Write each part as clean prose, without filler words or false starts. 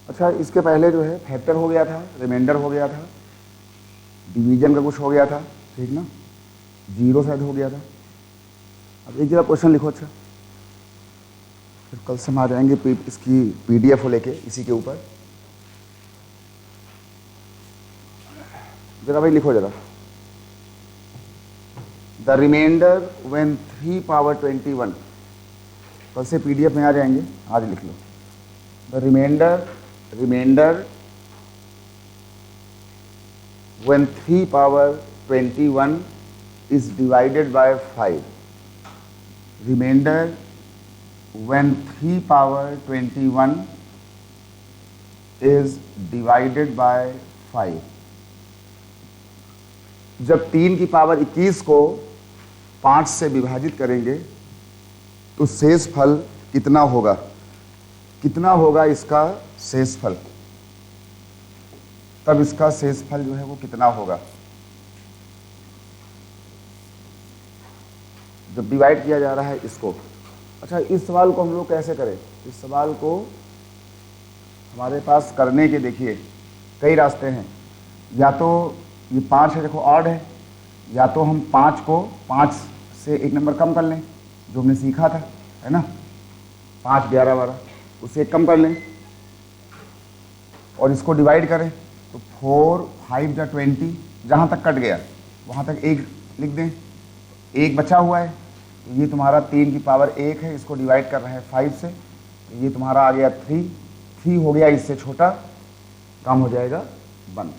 अच्छा, इसके पहले जो है फैक्टर हो गया था, रिमाइंडर हो गया था, डिवीजन का कुछ हो गया था, ठीक ना, जीरो शायद हो गया था। अब एक जगह क्वेश्चन लिखो। अच्छा, फिर कल से हम आ जाएंगे इसकी PDF लेके इसी के ऊपर। जरा भाई लिखो जरा, द रिमाइंडर व्हेन 3 पावर 21। कल से PDF में आ जाएंगे, आज लिख लो। The reminder when 3 power 21 is divided by 5. Remainder when 3 power 21 is divided by 5. जब 3 की पावर 21 को 5 से विभाजित करेंगे तो शेष फल कितना होगा? कितना होगा इसका शेष फल? तब इसका शेष फल जो है वो कितना होगा जब डिवाइड किया जा रहा है इसको। अच्छा, इस सवाल को हम लोग कैसे करें? इस सवाल को हमारे पास करने के देखिए कई रास्ते हैं। या तो ये 5 है, देखो ऑड है, या तो हम 5 को 5 से 1 नंबर कम कर लें, जो हमने सीखा था, है ना, 5, 11, 12, उससे 1 कम कर लें और इसको डिवाइड करें तो 4, 5 जा 20, जहाँ तक कट गया वहाँ तक 1 लिख दें। 1 बचा हुआ है तो ये तुम्हारा 3 की पावर 1 है, इसको डिवाइड कर रहा है 5 से, तो ये तुम्हारा आ गया 3 हो गया, इससे छोटा कम हो जाएगा 1।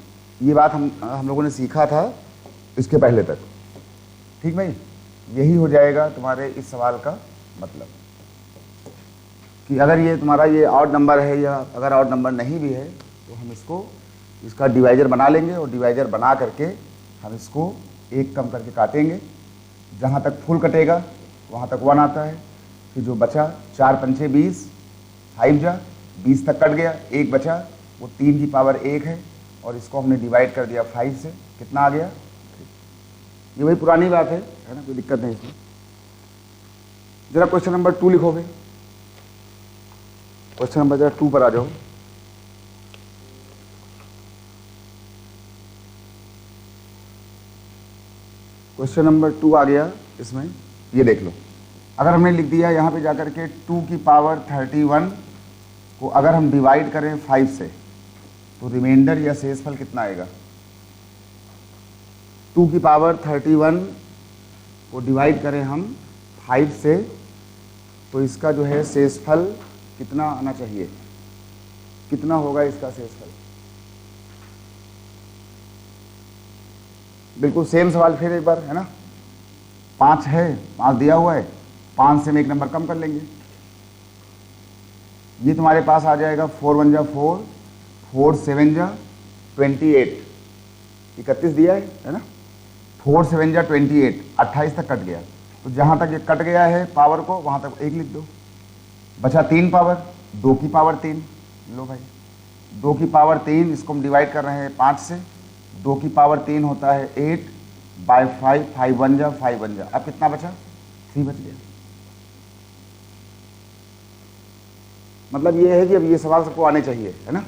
ये बात हम लोगों ने सीखा था इसके पहले तक, ठीक भाई। यही हो जाएगा तुम्हारे इस सवाल का मतलब कि अगर ये तुम्हारा ये ऑड नंबर है या अगर ऑड नंबर नहीं भी है तो हम इसका डिवाइजर बना लेंगे और डिवाइजर बना करके हम इसको 1 कम करके काटेंगे। जहाँ तक फुल कटेगा वहाँ तक 1 आता है, फिर जो बचा 4 पंचे 20, 5 जा 20 तक कट गया, 1 बचा वो 3 की पावर 1 है और इसको हमने डिवाइड कर दिया 5 से, कितना आ गया? ये वही पुरानी बात है ना, कोई दिक्कत नहीं इसमें। जरा क्वेश्चन नंबर 2 लिखोगे, क्वेश्चन नंबर जरा 2 पर आ जाओ। क्वेश्चन नंबर 2 आ गया इसमें, ये देख लो। अगर हमने लिख दिया यहाँ पे जाकर के 2 की पावर 31 को अगर हम डिवाइड करें 5 से तो रिमाइंडर या शेषफल कितना आएगा? 2 की पावर 31 को डिवाइड करें हम 5 से तो इसका जो है शेषफल कितना आना चाहिए? कितना होगा इसका शेषफल? बिल्कुल सेम सवाल फिर एक बार, है ना। 5 है, 5 दिया हुआ है, 5 से हम 1 नंबर कम कर लेंगे, ये तुम्हारे पास आ जाएगा 4 1 जा 4, 4 7 जा 28, 31 दिया है ना, 4 7 जा 28, 28 तक कट गया, तो जहाँ तक ये कट गया है पावर को वहाँ तक 1 लिख दो। बचा 3 पावर, 2 की पावर 3, लो भाई 2 की पावर 3, इसको हम डिवाइड कर रहे हैं 5 से, 2 की पावर 3 होता है 8 बाय 5, 5 1 जा 5 1 जा, अब कितना बचा? 3 बच गया। मतलब ये है कि अब ये सवाल सबको आने चाहिए, है ना,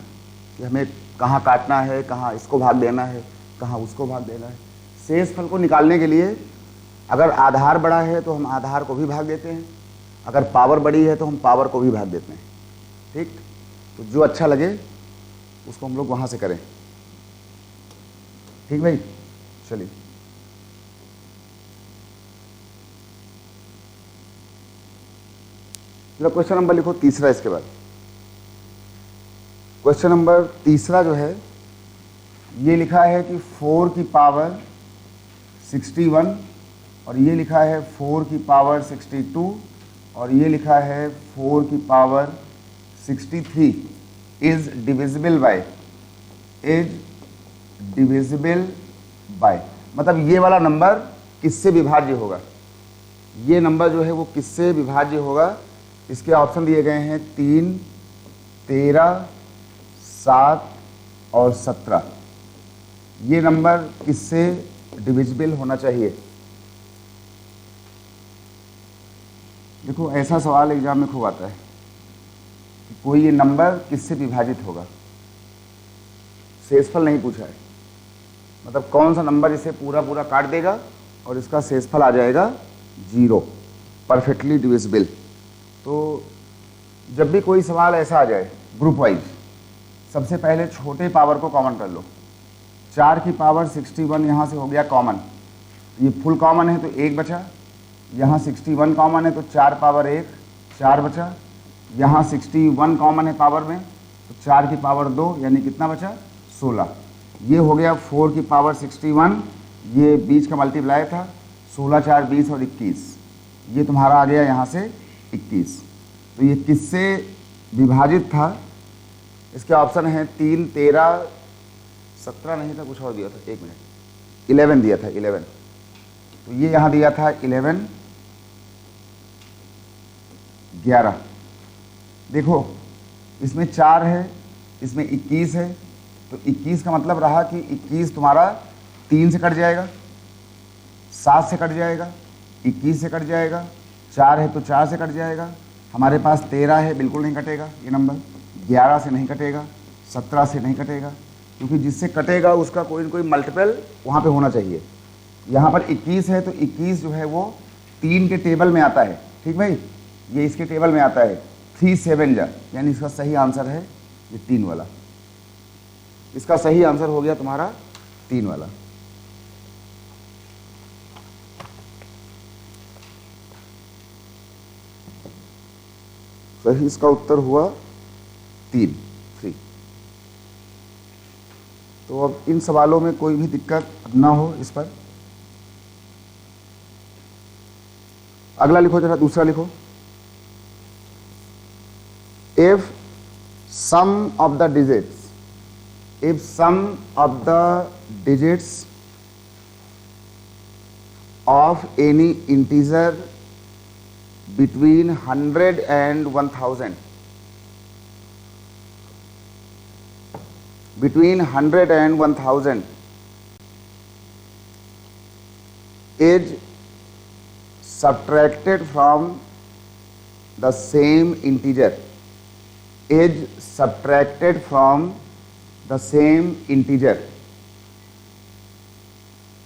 कि हमें कहाँ काटना है, कहाँ इसको भाग देना है, कहाँ उसको भाग देना है। शेष फल को निकालने के लिए अगर आधार बड़ा है तो हम आधार को भी भाग देते हैं, अगर पावर बड़ी है तो हम पावर को भी भाग देते हैं, ठीक। तो जो अच्छा लगे उसको हम लोग वहाँ से करें, ठीक भाई। चलिए चलो क्वेश्चन नंबर लिखो तीसरा। इसके बाद क्वेश्चन नंबर तीसरा जो है ये लिखा है कि 4 की पावर 61 और ये लिखा है 4 की पावर 62 और ये लिखा है 4 की पावर 63 इज डिविजिबल बाय, मतलब ये वाला नंबर किससे विभाज्य होगा? ये नंबर जो है वो किससे विभाज्य होगा? इसके ऑप्शन दिए गए हैं 3, 13, 7 और 17। ये नंबर किससे डिविजिबल होना चाहिए? देखो ऐसा सवाल एग्जाम में खूब आता है, कि कोई ये नंबर किससे विभाजित होगा। शेषफल नहीं पूछा है, मतलब कौन सा नंबर इसे पूरा पूरा काट देगा और इसका शेषफल आ जाएगा 0, परफेक्टली डिविजिबल। तो जब भी कोई सवाल ऐसा आ जाए ग्रुप वाइज, सबसे पहले छोटे पावर को कॉमन कर लो। 4 की पावर 61 यहाँ से हो गया कॉमन, ये फुल कॉमन है तो 1 बचा, यहाँ 61 कॉमन है तो 4 पावर 1 4 बचा, यहाँ 61 कॉमन है पावर में तो 4 की पावर 2 यानी कितना बचा 16। ये हो गया 4 की पावर 61, ये बीच का मल्टीप्लाई था, 16 4 20 और 21, ये तुम्हारा आ गया यहाँ से 21। तो ये किससे विभाजित था, इसके ऑप्शन हैं 3 13 17 नहीं था, कुछ और दिया था, 1 मिनट 11 दिया था 11। तो ये यहाँ दिया था 11 11। देखो इसमें 4 है, इसमें 21 है, तो 21 का मतलब रहा कि 21 तुम्हारा 3 से कट जाएगा, 7 से कट जाएगा, 21 से कट जाएगा, 4 है तो 4 से कट जाएगा, हमारे पास 13 है बिल्कुल नहीं कटेगा ये नंबर, 11 से नहीं कटेगा, 17 से नहीं कटेगा, क्योंकि जिससे कटेगा उसका कोई न कोई मल्टीपल वहाँ पे होना चाहिए। यहाँ पर 21 है तो 21 जो है वो 3 के टेबल में आता है, ठीक भाई, ये इसके टेबल में आता है 3 7 जा, यानी इसका सही आंसर है ये 3 वाला। इसका सही आंसर हो गया तुम्हारा 3 वाला। सही इसका उत्तर हुआ 3। तो अब इन सवालों में कोई भी दिक्कत ना हो इस पर। अगला लिखो जरा, दूसरा लिखो। If sum of the digits, if sum of the digits of any integer between 100 and 1000, between 100 and 1000 is subtracted from the same integer, is subtracted from the same integer,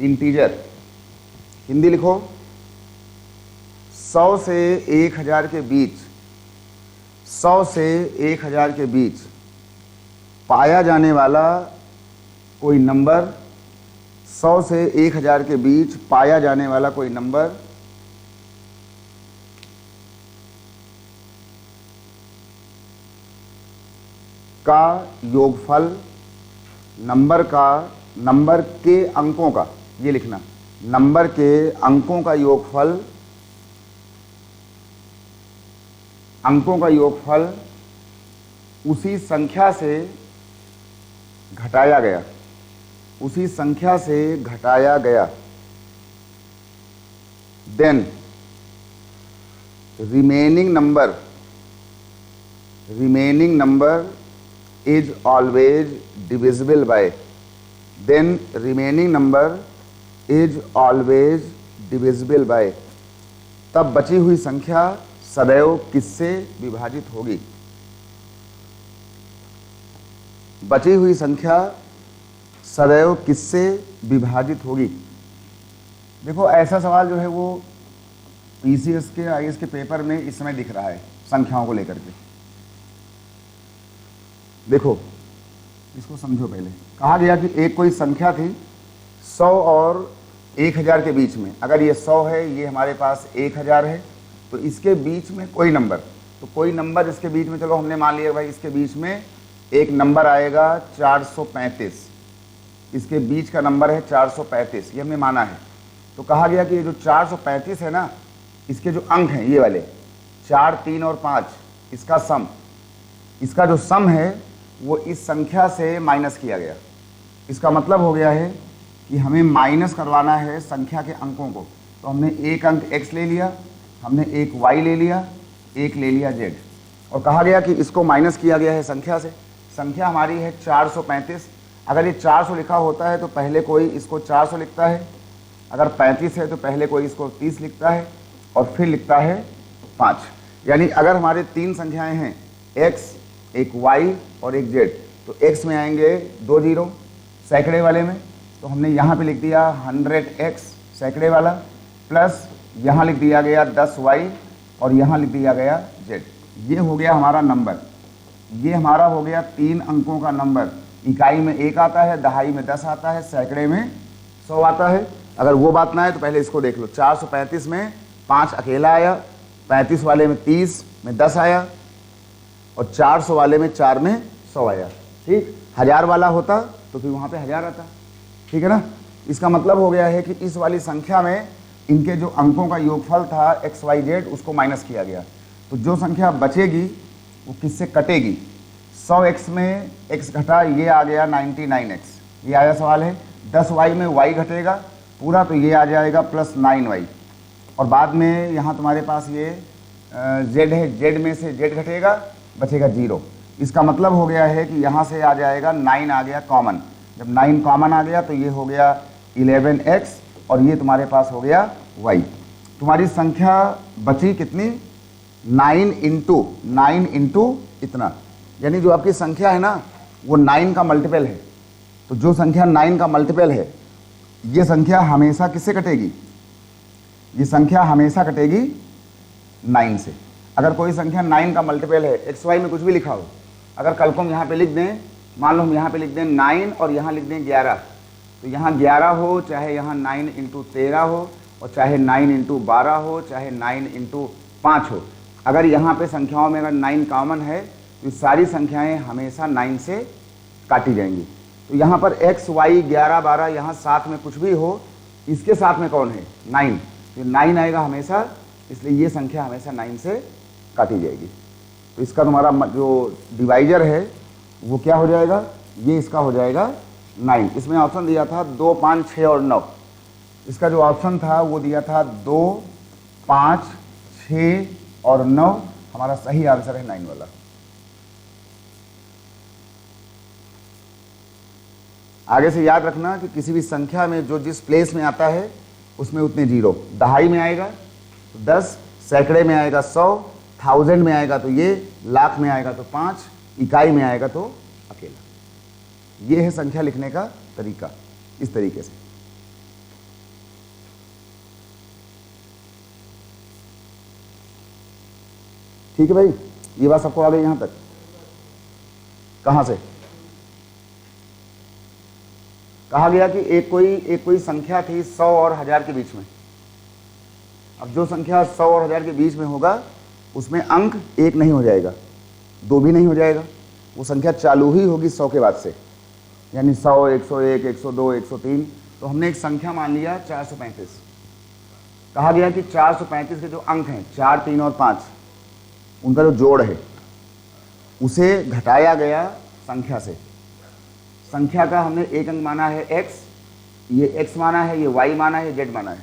integer Hindi लिखो। 100 से 1000 के बीच, 100 से 1000 के बीच पाया जाने वाला कोई नंबर, 100 से 1000 के बीच पाया जाने वाला कोई नंबर का योगफल, नंबर के अंकों का, ये लिखना, नंबर के अंकों का योगफल, अंकों का योगफल उसी संख्या से घटाया गया, उसी संख्या से घटाया गया, then remaining number is always divisible by, then remaining number is always divisible by, तब बची हुई संख्या सदैव किससे विभाजित होगी, बची हुई संख्या सदैव किससे विभाजित होगी। देखो ऐसा सवाल जो है वो पीसीएस के आईएएस के पेपर में इस समय दिख रहा है संख्याओं को लेकर के। देखो इसको समझो, पहले कहा गया कि एक कोई संख्या थी 100 और 1000 के बीच में, अगर ये 100 है, ये हमारे पास 1000 है, तो इसके बीच में कोई नंबर, तो कोई नंबर इसके बीच में, चलो हमने मान लिया भाई इसके बीच में एक नंबर आएगा 435, इसके बीच का नंबर है 435, ये हमने माना है। तो कहा गया कि ये जो 435 है ना, इसके जो अंक हैं ये वाले 4 3 और 5, इसका सम, इसका जो सम है वो इस संख्या से माइनस किया गया। इसका मतलब हो गया है कि हमें माइनस करवाना है संख्या के अंकों को। तो हमने एक अंक x ले लिया, हमने एक y ले लिया, एक ले लिया z, और कहा गया कि इसको माइनस किया गया है संख्या से। संख्या हमारी है 435। अगर ये 400 लिखा होता है तो पहले कोई इसको 400 लिखता है, अगर 35 है तो पहले कोई इसको 30 लिखता है और फिर लिखता है 5। यानी अगर हमारे 3 संख्याएं हैं एक्स, एक वाई और एक जेड। तो एक्स में आएंगे 2 जीरो सैकड़े वाले में, तो हमने यहाँ पे लिख दिया 100x सैकड़े वाला, प्लस यहाँ लिख दिया गया 10y और यहाँ लिख दिया गया z। ये हो गया हमारा नंबर, ये हमारा हो गया 3 अंकों का नंबर। इकाई में 1 आता है, दहाई में 10 आता है, सैकड़े में 100 आता है। अगर वो बात ना है तो पहले इसको देख लो। 435 में 5 अकेला आया, 35 वाले में 30 में 10 आया और 400 वाले में 4 में 100 आया। ठीक, 1000 वाला होता तो फिर वहाँ पे 1000 आता। ठीक है ना। इसका मतलब हो गया है कि इस वाली संख्या में इनके जो अंकों का योगफल था एक्स वाई जेड उसको माइनस किया गया। तो जो संख्या बचेगी वो किससे कटेगी? 100x में x घटा, ये आ गया 99x। ये आया सवाल है। 10y में y घटेगा पूरा, तो ये आ जाएगा प्लस 9y। और बाद में यहाँ तुम्हारे पास ये z है, z में से z घटेगा, बचेगा 0। इसका मतलब हो गया है कि यहाँ से आ जाएगा 9 आ गया कॉमन। जब 9 कॉमन आ गया तो ये हो गया 11x और ये तुम्हारे पास हो गया y। तुम्हारी संख्या बची कितनी? 9 इंटू इतना, यानी जो आपकी संख्या है ना वो 9 का मल्टीपल है। तो जो संख्या 9 का मल्टीपल है ये संख्या हमेशा किससे कटेगी? ये संख्या हमेशा कटेगी 9 से। अगर कोई संख्या 9 का मल्टीपल है, एक्स वाई में कुछ भी लिखा हो, अगर कल को हम यहाँ पे लिख दें, मान लो हम यहाँ पे लिख दें 9 और यहाँ लिख दें 11, तो यहाँ 11 हो, चाहे यहाँ 9 इंटू 13 हो, और चाहे 9 इंटू 12 हो, चाहे 9 इंटू 5 हो, अगर यहाँ पे संख्याओं में अगर 9 कॉमन है तो सारी संख्याएं हमेशा 9 से काटी जाएंगी। तो यहाँ पर x, y, 11, 12 यहाँ साथ में कुछ भी हो, इसके साथ में कौन है? 9। तो 9 आएगा हमेशा, इसलिए ये संख्या हमेशा 9 से काटी जाएगी। तो इसका तुम्हारा जो डिवाइजर है वो क्या हो जाएगा? ये इसका हो जाएगा 9। इसमें ऑप्शन दिया था 2, 5, 6 और 9। इसका जो ऑप्शन था वो दिया था 2, 5, 6 और 9। हमारा सही आंसर है 9 वाला। आगे से याद रखना कि किसी भी संख्या में जो जिस प्लेस में आता है उसमें उतने जीरो। दहाई में आएगा तो 10, सैकड़े में आएगा 100, 1000 में आएगा तो ये, लाख में आएगा तो 5, इकाई में आएगा तो अकेला। ये है संख्या लिखने का तरीका, इस तरीके से। ठीक है भाई, ये बात सबको आ गई यहां तक? कहां से कहा गया कि एक कोई संख्या थी 100 और 1000 के बीच में। अब जो संख्या 100 और 1000 के बीच में होगा उसमें अंक 1 नहीं हो जाएगा, 2 भी नहीं हो जाएगा, वो संख्या चालू ही होगी 100 के बाद से, यानी 100, 101, 102, 103। तो हमने एक संख्या मान लिया 435। कहा गया कि 435 के जो अंक हैं 4, 3 और 5, उनका जो जोड़ है उसे घटाया गया संख्या से। संख्या का हमने एक अंक माना है x, ये x माना है, ये y माना है, z माना है।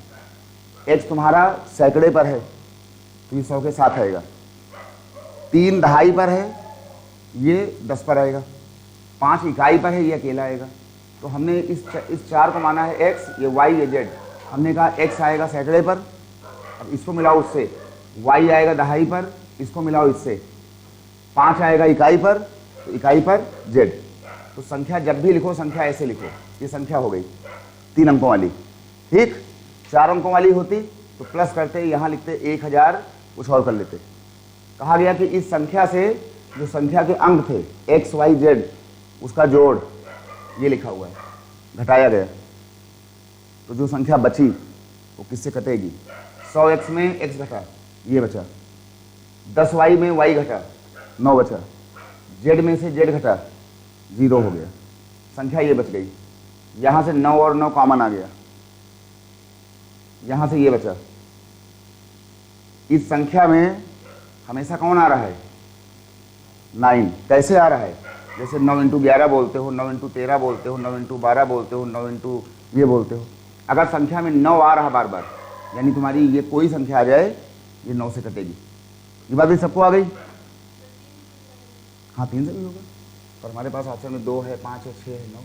x तुम्हारा सैकड़े पर है तो ये 100 के साथ आएगा। 3 दहाई पर है, ये 10 पर आएगा। 5 इकाई पर है, ये अकेला आएगा। तो हमने इस 4 को माना है x, ये y, ये z। हमने कहा x आएगा सैकड़े पर, अब इसको मिलाओ उससे, y आएगा दहाई पर, इसको मिलाओ इससे, 5 आएगा इकाई पर, तो इकाई पर z। तो संख्या जब भी लिखो संख्या ऐसे लिखो, ये संख्या हो गई 3 अंकों वाली। ठीक, 4 अंकों वाली होती तो प्लस करते, यहाँ लिखते 1000, कुछ और कर लेते। कहा गया कि इस संख्या से जो संख्या के अंक थे x, y, z, उसका जोड़ ये लिखा हुआ है, घटाया गया। तो जो संख्या बची वो किससे कटेगी? 100x में x घटा, ये बचा। 10y में y घटा, 9 बचा। z में से z घटा, 0 हो गया। संख्या ये बच गई। यहाँ से 9 और 9 कॉमन आ गया, यहाँ से ये बचा। इस संख्या में हमेशा कौन आ रहा है? 9। कैसे आ रहा है? जैसे 9 इंटू 11 बोलते हो, 9 इंटू 13 बोलते हो, 9 इंटू 12 बोलते हो, 9 इंटू ये बोलते हो। अगर संख्या में 9 आ रहा बार बार, यानी तुम्हारी ये कोई संख्या आ जाए ये 9 से कटेगी। ये बात भी सबको आ गई? हाँ, 3 से भी होगा, पर हमारे पास ऑप्शन में 2 है, 5 है, 6 है, 9।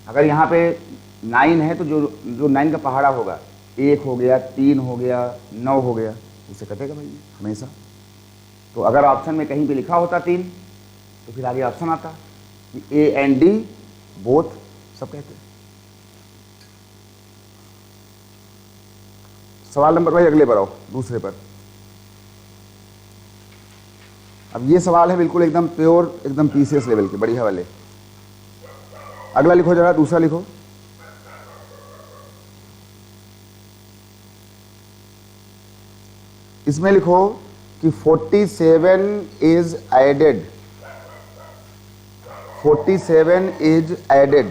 अगर यहाँ पे 9 है तो जो 9 का पहाड़ा होगा, 1 हो गया, 3 हो गया, 9 हो गया, उससे कटेगा भाई हमेशा। तो अगर ऑप्शन में कहीं पे लिखा होता 3 तो फिर आगे ऑप्शन आता कि ए एंड डी बोथ सब कहते हैं। सवाल नंबर भाई अगले पर आओ, दूसरे पर। अब ये सवाल है बिल्कुल एकदम प्योर, एकदम पीसीएस लेवल के, बढ़िया वाले। अगला लिखो जरा, दूसरा लिखो। इसमें लिखो कि 47 is added, 47 is added,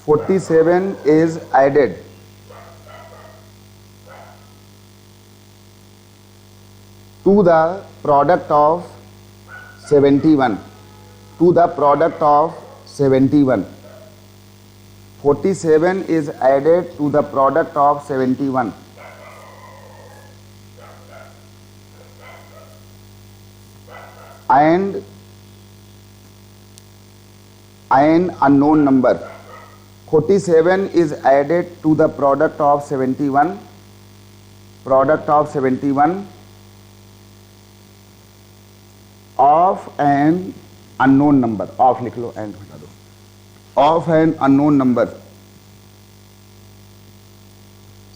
47 is added to the product of 71, to the product of 71. 47 is added to the product of 71. And an unknown number. 47 is added to the product of 71. Product of 71 of an unknown number, of लिख लो, and हटा दो, of an unknown number।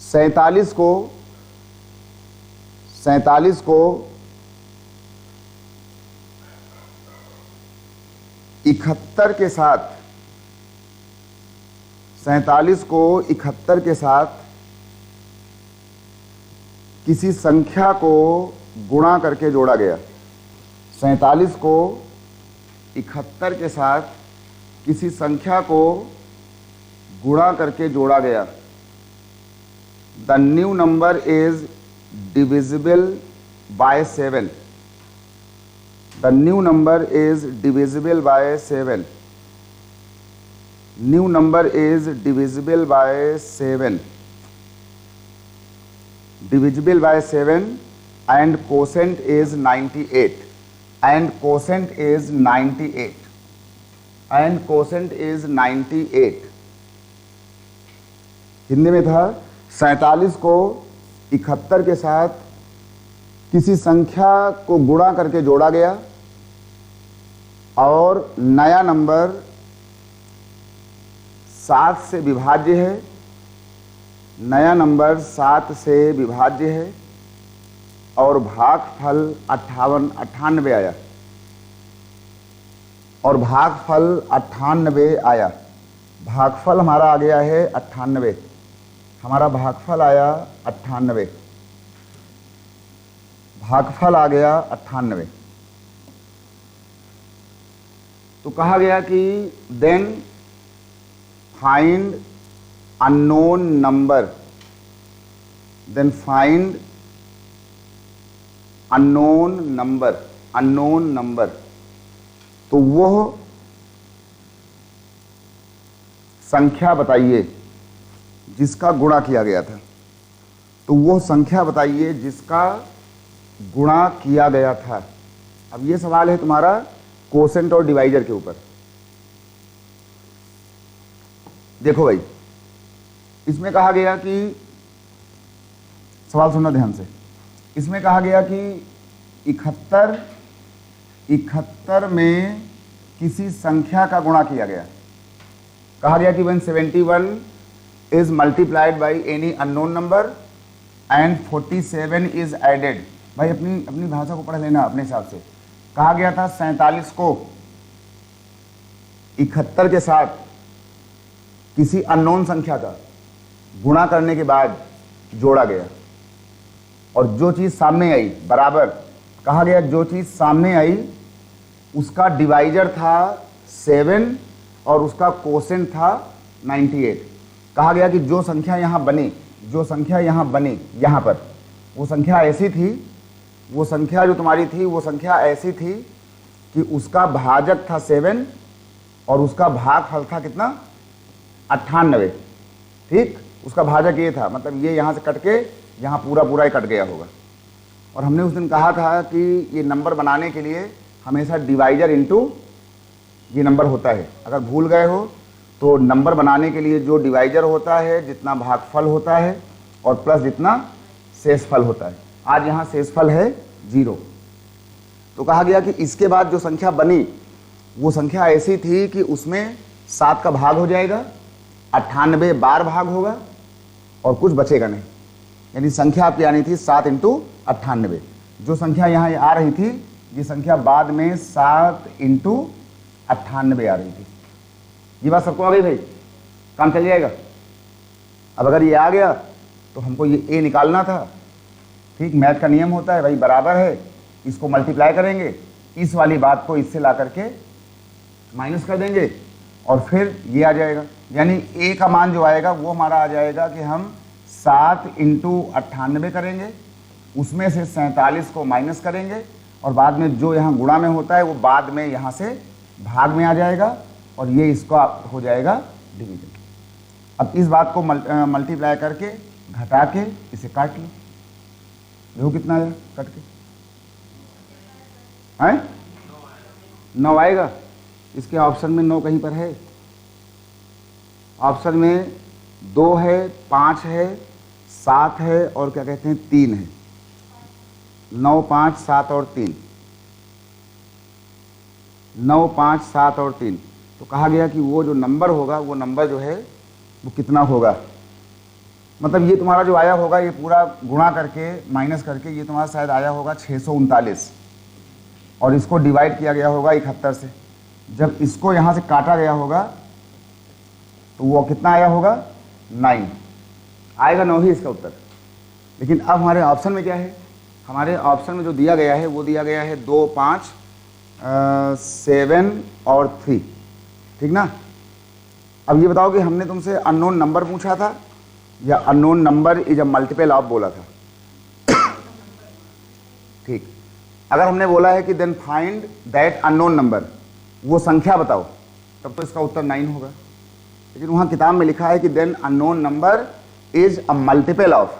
47 को 71 को 71 के साथ, 47 को 71 के साथ किसी संख्या को गुणा करके जोड़ा गया। 47 को 71 के साथ किसी संख्या को गुणा करके जोड़ा गया। The new number is divisible bye 7। The new number is divisible bye 7। New number is divisible bye 7। Divisible by 7 and quotient is 98, and quotient is 98, and quotient is 98। Hindi में था 47 को 71 के साथ किसी संख्या को गुणा करके जोड़ा गया और नया नंबर 7 से विभाज्य है। नया नंबर 7 से विभाज्य है और भागफल 98 आया, और भागफल 98 आया। भागफल हमारा आ गया है 98, हमारा भागफल आया 98, भागफल आ गया 98। तो कहा गया कि then find unknown number, then find unknown number, unknown number. तो वह संख्या बताइए जिसका गुणा किया गया था। तो वह संख्या बताइए जिसका गुणा किया गया था। अब ये सवाल है तुम्हारा कोसेंट और डिवाइजर के ऊपर। देखो भाई, इसमें कहा गया कि, सवाल सुनना ध्यान से, इसमें कहा गया कि 71 में किसी संख्या का गुणा किया गया। कहा गया कि when 71 is multiplied by any unknown number and 47 is added। भाई अपनी भाषा को पढ़ लेना अपने हिसाब से। कहा गया था 47 को 71 के साथ किसी अननोन संख्या का गुणा करने के बाद जोड़ा गया, और जो चीज़ सामने आई बराबर, कहा गया जो चीज़ सामने आई उसका डिवाइजर था 7 और उसका कोसेंट था 98। कहा गया कि जो संख्या यहाँ बनी, जो संख्या यहाँ बनी यहाँ पर, वो संख्या ऐसी थी, वो संख्या जो तुम्हारी थी वो संख्या ऐसी थी कि उसका भाजक था 7 और उसका भागफल था कितना, 98। ठीक, उसका भाजक ये था, मतलब ये यहाँ से कट के यहाँ पूरा ही कट गया होगा। और हमने उस दिन कहा था कि ये नंबर बनाने के लिए हमेशा डिवाइजर इनटू ये नंबर होता है। अगर भूल गए हो तो नंबर बनाने के लिए जो डिवाइजर होता है जितना भागफल होता है और प्लस जितना शेषफल होता है। आज यहाँ शेषफल है 0। तो कहा गया कि इसके बाद जो संख्या बनी वो संख्या ऐसी थी कि उसमें 7 का भाग हो जाएगा, 98 बार भाग होगा और कुछ बचेगा नहीं। यानी संख्या आपकी आनी थी 7 × 98। जो संख्या यहाँ आ रही थी ये संख्या बाद में 7 × 98 आ रही थी। ये बात सबको आ गई भाई? काम चल जाएगा। अब अगर ये आ गया तो हमको ये ए निकालना था। ठीक, मैथ का नियम होता है भाई, बराबर है, इसको मल्टीप्लाई करेंगे, इस वाली बात को इससे ला करके माइनस कर देंगे और फिर ये आ जाएगा। यानी ए का मान जो आएगा वो हमारा आ जाएगा कि हम 7 × 98 करेंगे, उसमें से 47 को माइनस करेंगे और बाद में जो यहाँ गुणा में होता है वो बाद में यहाँ से भाग में आ जाएगा और ये इसका हो जाएगा डिवीजन। अब इस बात को मल्टीप्लाई करके घटा के इसे काट लो, देखो कितना आया कट के, हैं 9 आएगा। इसके ऑप्शन में 9 कहीं पर है? ऑप्शन में 2 है, 5 है, 7 है और क्या कहते हैं 3 है। 9, 5, 7 और 3, 9, 5, 7 और 3। तो कहा गया कि वो जो नंबर होगा वो नंबर जो है वो कितना होगा, मतलब ये तुम्हारा जो आया होगा ये पूरा गुणा करके माइनस करके ये तुम्हारा शायद आया होगा 639 और इसको डिवाइड किया गया होगा 71 से। जब इसको यहाँ से काटा गया होगा तो वो कितना आया होगा 9 आएगा, 9 ही इसका उत्तर। लेकिन अब हमारे ऑप्शन में क्या है? हमारे ऑप्शन में जो दिया गया है वो दिया गया है 2, 5, 7 और 3, ठीक ना। अब ये बताओ कि हमने तुमसे अननोन नंबर पूछा था या unknown number is a multiple of बोला था? ठीक, अगर हमने बोला है कि then find that unknown number, वो संख्या बताओ, तब तो इसका उत्तर 9 होगा। लेकिन वहाँ किताब में लिखा है कि then unknown number is a multiple of,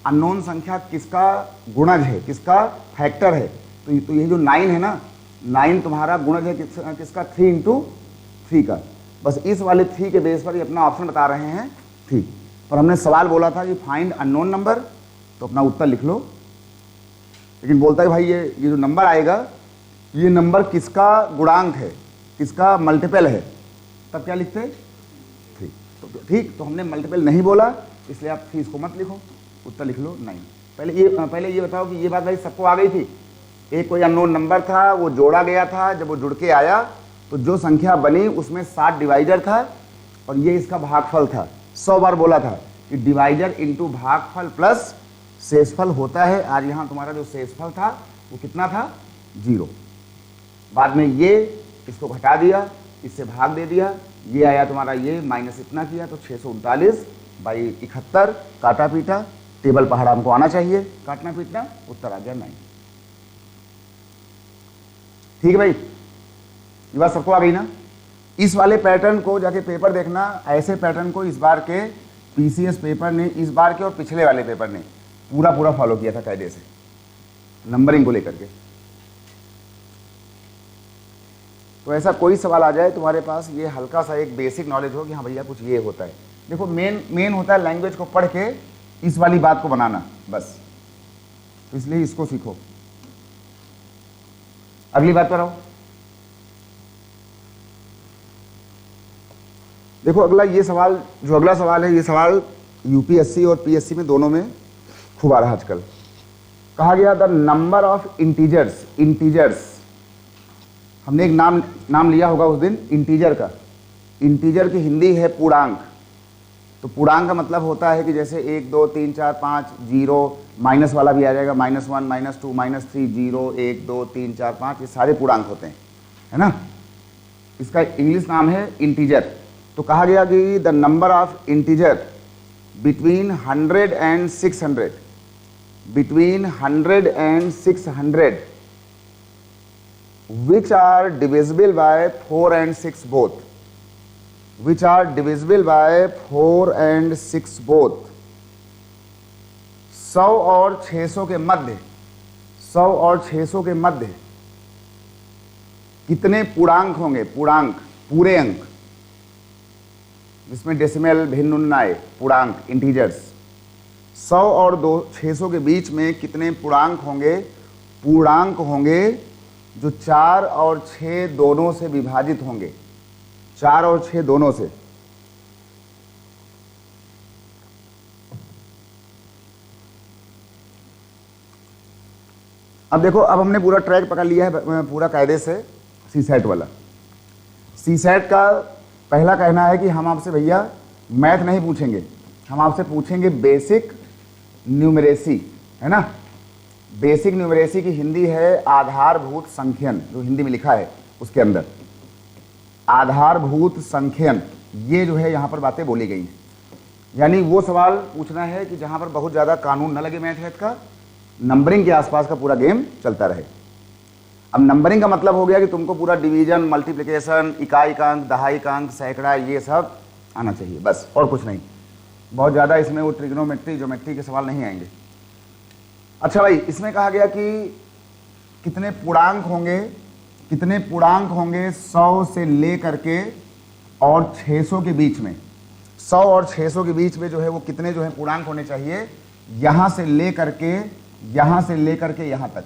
unknown संख्या किसका गुणज है, किसका फैक्टर है। तो ये जो 9 है ना, 9 तुम्हारा गुणज है किसका 3 × 3 का। बस इस वाले 3 के बेस पर ये अपना ऑप्शन बता रहे हैं 3। पर हमने सवाल बोला था कि फाइंड अननोन नंबर, तो अपना उत्तर लिख लो। लेकिन बोलता है भाई ये जो नंबर आएगा ये नंबर किसका गुणांक है, किसका मल्टीपल है, तब क्या लिखते 3। तो ठीक, तो हमने मल्टीपल नहीं बोला इसलिए आप 3 इसको मत लिखो, उत्तर लिख लो 9। पहले ये बताओ कि ये बात भाई सबको आ गई थी? एक कोई अननोन नंबर था, वो जोड़ा गया था, जब वो जुड़ के आया तो जो संख्या बनी उसमें 7 डिवाइडर था और ये इसका भागफल था। 100 बार बोला था कि डिवाइडर इंटू भागफल प्लस शेषफल होता है। आज यहाँ तुम्हारा जो शेषफल था वो कितना था 0। बाद में ये इसको घटा दिया, इससे भाग दे दिया, ये आया तुम्हारा ये माइनस इतना किया तो 639/71 काटा पीटा, टेबल पहाड़ा हमको आना चाहिए, काटना पीटना, उत्तर आ गया 9। ठीक है भाई, ये बात सबको आ गई ना। इस वाले पैटर्न को जाके पेपर देखना, ऐसे पैटर्न को इस बार के पीसीएस पेपर ने, इस बार के और पिछले वाले पेपर ने पूरा फॉलो किया था कायदे से, नंबरिंग को लेकर के। तो ऐसा कोई सवाल आ जाए तुम्हारे पास, ये हल्का सा एक बेसिक नॉलेज हो कि हाँ भैया कुछ ये होता है। देखो मेन होता है लैंग्वेज को पढ़ के इस वाली बात को बनाना, बस। तो इसलिए इसको सीखो। अगली बात पर आओ। देखो अगला ये सवाल, जो अगला सवाल है, ये सवाल यूपीएससी और पीएससी में दोनों में खूब आ रहा है आजकल। कहा गया द नंबर ऑफ इंटीजर्स, हमने एक नाम लिया होगा उस दिन इंटीजर का। इंटीजर की हिंदी है पूर्णांक। तो पूर्णांक का मतलब होता है कि जैसे 1, 2, 3, 4, 5, 0, माइनस वाला भी आ जाएगा, -1, -2, -3, 0, 1, 2, 3, 4, 5, ये सारे पूर्णांक होते हैं, है ना। इसका इंग्लिश नाम है इंटीजर। तो कहा गया कि the number of integer between 100 and 600, between 100 and 600 which are divisible by 4 and 6 both, which are divisible by 4 and 6 both। 100 और 600 के मध्य, 100 और 600 के मध्य कितने पूर्णांक होंगे? पूर्णांक, पूरे अंक, जिसमें डेसिमल भिन्न न आए, पूर्णांक इंटीजर्स। 100 और 600 के बीच में कितने पूर्णांक होंगे? पूर्णांक होंगे जो 4 और 6 दोनों से विभाजित होंगे, 4 और 6 दोनों से। अब देखो, अब हमने पूरा ट्रैक पकड़ लिया है पूरा कायदे से सीसेट वाला। सीसेट का पहला कहना है कि हम आपसे भैया मैथ नहीं पूछेंगे, हम आपसे पूछेंगे बेसिक न्यूमरेसी, है ना। बेसिक न्यूमरेसी की हिंदी है आधारभूत संख्यन, जो हिंदी में लिखा है उसके अंदर आधारभूत संख्यन, ये जो है यहाँ पर बातें बोली गई हैं। यानी वो सवाल पूछना है कि जहाँ पर बहुत ज़्यादा कानून न लगे मैथ का, नंबरिंग के आसपास का पूरा गेम चलता रहे। अब नंबरिंग का मतलब हो गया कि तुमको पूरा डिवीजन, मल्टीप्लिकेशन, इकाई का अंक, दहाई का अंक, सैकड़ा, ये सब आना चाहिए, बस, और कुछ नहीं। बहुत ज़्यादा इसमें वो ट्रिग्नोमेट्री, ज्योमेट्री के सवाल नहीं आएंगे। अच्छा भाई, इसमें कहा गया कि कितने पूर्णांक होंगे, कितने पूर्णांक होंगे 100 से ले करके और 600 के बीच में। 100 और 600 के बीच में जो है वो कितने जो है पूर्णांक होने चाहिए, यहाँ से ले करके यहाँ से ले करके यहाँ तक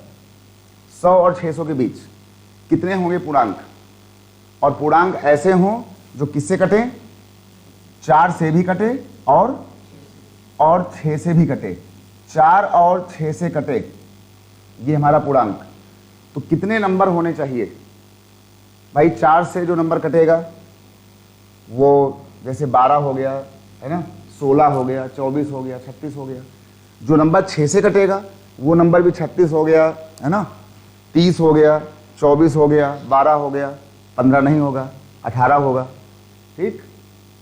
100 और 600 के बीच कितने होंगे पूर्णांक। और पूर्णांक ऐसे हों जो किससे कटे? 4 से भी कटे और 6 से भी कटे। 4 और 6 से कटे, ये हमारा पूर्णांक। तो कितने नंबर होने चाहिए भाई? 4 से जो नंबर कटेगा वो जैसे 12 हो गया, है ना, 16 हो गया, 24 हो गया, 36 हो गया। जो नंबर 6 से कटेगा वो नंबर भी 36 हो गया, है ना, 30 हो गया, 24 हो गया, 12 हो गया, 15 नहीं होगा, 18 होगा, ठीक,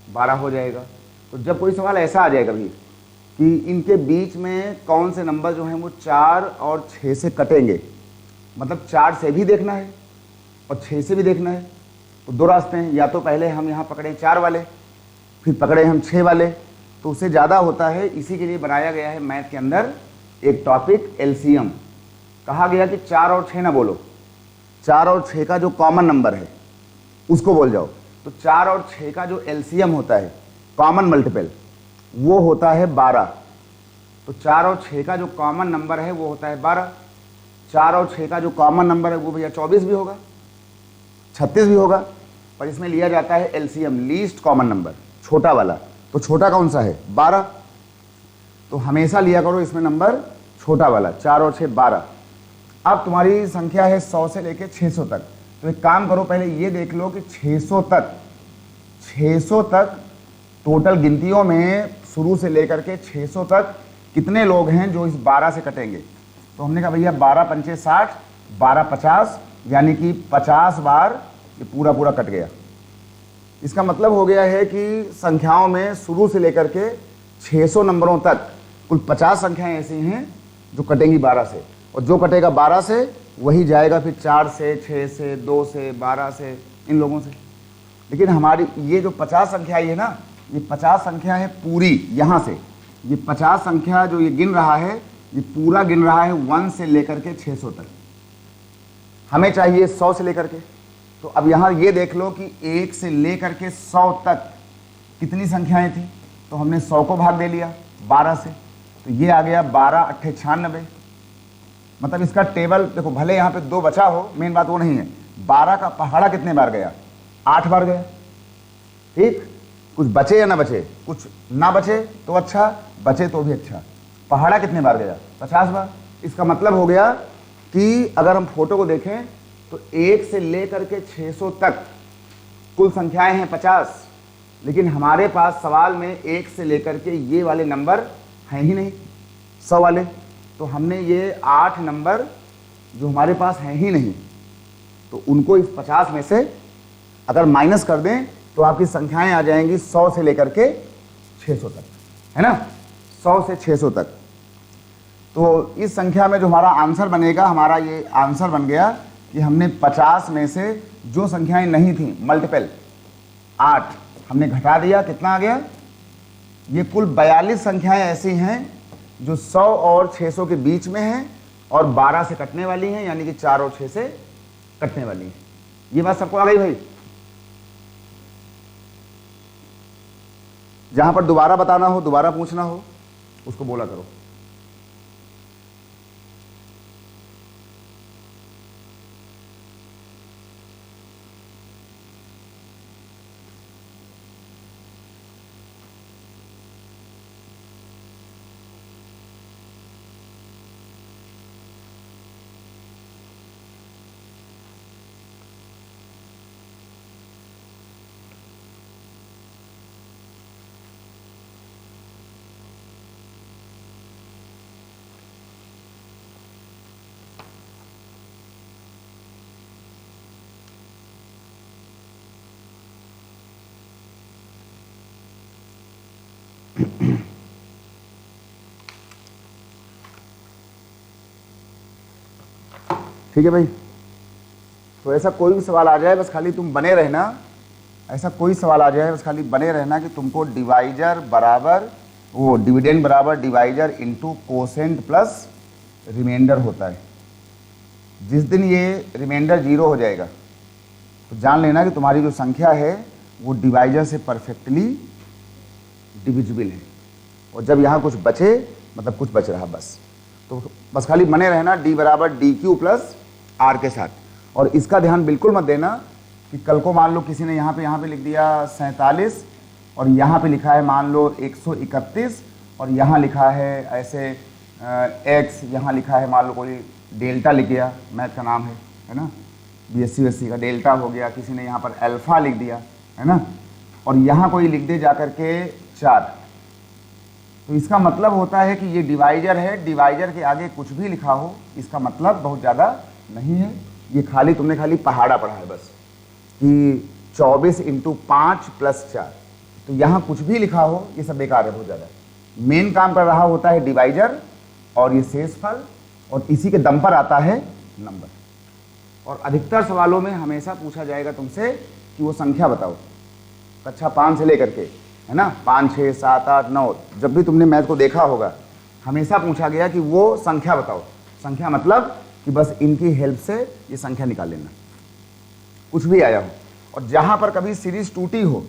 12 हो जाएगा। तो जब कोई सवाल ऐसा आ जाए कभी कि इनके बीच में कौन से नंबर जो हैं वो 4 और 6 से कटेंगे, मतलब 4 से भी देखना है और 6 से भी देखना है, तो दो रास्ते हैं। या तो पहले हम यहाँ पकड़ें 4 वाले, फिर पकड़े हम 6 वाले, तो उससे ज़्यादा होता है। इसी के लिए बनाया गया है मैथ के अंदर एक टॉपिक एलसीएम। कहा गया कि 4 और 6 ना बोलो, 4 और 6 का जो कॉमन नंबर है उसको बोल जाओ। तो 4 और 6 का जो एलसीएम होता है, कॉमन मल्टीपल, वो होता है 12। तो 4 और 6 का जो कॉमन नंबर है वो होता है 12। 4 और 6 का जो कॉमन नंबर है वो भैया 24 भी होगा, 36 भी होगा, पर इसमें लिया जाता है एलसीएम, लीस्ट कॉमन नंबर, छोटा वाला। तो छोटा कौन सा है? 12। तो हमेशा लिया करो इसमें नंबर छोटा वाला, 4 और 6 12। अब तुम्हारी संख्या है 100 से लेके 600 तक। तो एक काम करो, पहले ये देख लो कि 600 तक टोटल गिनतियों में शुरू से लेकर के 600 तक कितने लोग हैं जो इस 12 से कटेंगे। तो हमने कहा भैया 12 पंचे 60, 12 50, यानी कि 50 बार ये पूरा पूरा कट गया। इसका मतलब हो गया है कि संख्याओं में शुरू से लेकर के 600 नंबरों तक कुल 50 संख्याएं ऐसी हैं जो कटेंगी 12 से, और जो कटेगा 12 से वही जाएगा फिर 4 से, 6 से, 2 से, 12 से, इन लोगों से। लेकिन हमारी ये जो 50 संख्या है ना, ये 50 संख्या है पूरी। यहाँ से ये 50 संख्या जो ये गिन रहा है, ये पूरा गिन रहा है 1 से लेकर के 600 तक। हमें चाहिए 100 से लेकर के। तो अब यहाँ ये देख लो कि 1 से लेकर के 100 तक कितनी संख्याएं थी। तो हमने 100 को भाग दे लिया 12 से, तो ये आ गया 12 8 96। मतलब इसका टेबल देखो, भले यहाँ पे 2 बचा हो, मेन बात वो नहीं है। 12 का पहाड़ा कितने बार गया? 8 बार गया, ठीक। कुछ बचे या ना बचे? कुछ ना बचे तो अच्छा, बचे तो भी अच्छा। पहाड़ा कितने बार गया? 50 बार। इसका मतलब हो गया कि अगर हम फोटो को देखें तो 1 से लेकर के 600 तक कुल संख्याएं हैं 50, लेकिन हमारे पास सवाल में 1 से लेकर के ये वाले नंबर हैं ही नहीं, 100 वाले। तो हमने ये 8 नंबर जो हमारे पास हैं ही नहीं, तो उनको इस 50 में से अगर माइनस कर दें तो आपकी संख्याएं आ जाएंगी 100 से लेकर के 600 तक, है ना, 100 से 600 तक। तो इस संख्या में जो हमारा आंसर बनेगा, हमारा ये आंसर बन गया कि हमने 50 में से जो संख्याएं नहीं थी मल्टीपल 8 हमने घटा दिया। कितना आ गया? ये कुल 42 संख्याएं ऐसी हैं जो 100 और 600 के बीच में हैं और 12 से कटने वाली हैं, यानी कि 4 और 6 से कटने वाली हैं। ये बात सबको आ गई भाई? जहां पर दोबारा बताना हो, दोबारा पूछना हो, उसको बोला करो। ठीक है भाई, तो ऐसा कोई भी सवाल आ जाए बस खाली तुम बने रहना, ऐसा कोई सवाल आ जाए बस खाली बने रहना कि तुमको डिवाइजर बराबर वो डिविडेंड बराबर divisor into quotient plus remainder होता है। जिस दिन ये रिमाइंडर 0 हो जाएगा तो जान लेना कि तुम्हारी जो संख्या है वो डिवाइजर से परफेक्टली डिविजिबल है, और जब यहाँ कुछ बचे मतलब कुछ बच रहा बस, तो बस खाली बने रहना डी बराबर डी क्यू प्लस आर के साथ। और इसका ध्यान बिल्कुल मत देना कि कल को मान लो किसी ने यहाँ पे लिख दिया 47 और यहाँ पे लिखा है मान लो 131 और यहाँ लिखा है ऐसे एक्स, यहाँ लिखा है मान लो कोई डेल्टा लिख गया, मैथ का नाम है ना, BSc का डेल्टा हो गया, किसी ने यहाँ पर अल्फा लिख दिया है ना, और यहाँ कोई लिख दे जा करके 4, तो इसका मतलब होता है कि ये डिवाइजर है, डिवाइजर के आगे कुछ भी लिखा हो इसका मतलब बहुत ज़्यादा नहीं है, ये खाली तुमने खाली पहाड़ा पढ़ा है बस कि 24 × 5 + 4, तो यहाँ कुछ भी लिखा हो ये सब बेकार है बहुत ज़्यादा। मेन काम कर रहा होता है डिवाइजर और ये शेषफल, और इसी के दम पर आता है नंबर। और अधिकतर सवालों में हमेशा पूछा जाएगा तुमसे कि वो संख्या बताओ, कक्षा 5 से लेकर के, है ना, 5, 6, 7, 8, 9, जब भी तुमने मैथ को देखा होगा हमेशा पूछा गया कि वो संख्या बताओ। संख्या मतलब कि बस इनकी हेल्प से ये संख्या निकाल लेना, कुछ भी आया हो। और जहाँ पर कभी सीरीज टूटी हो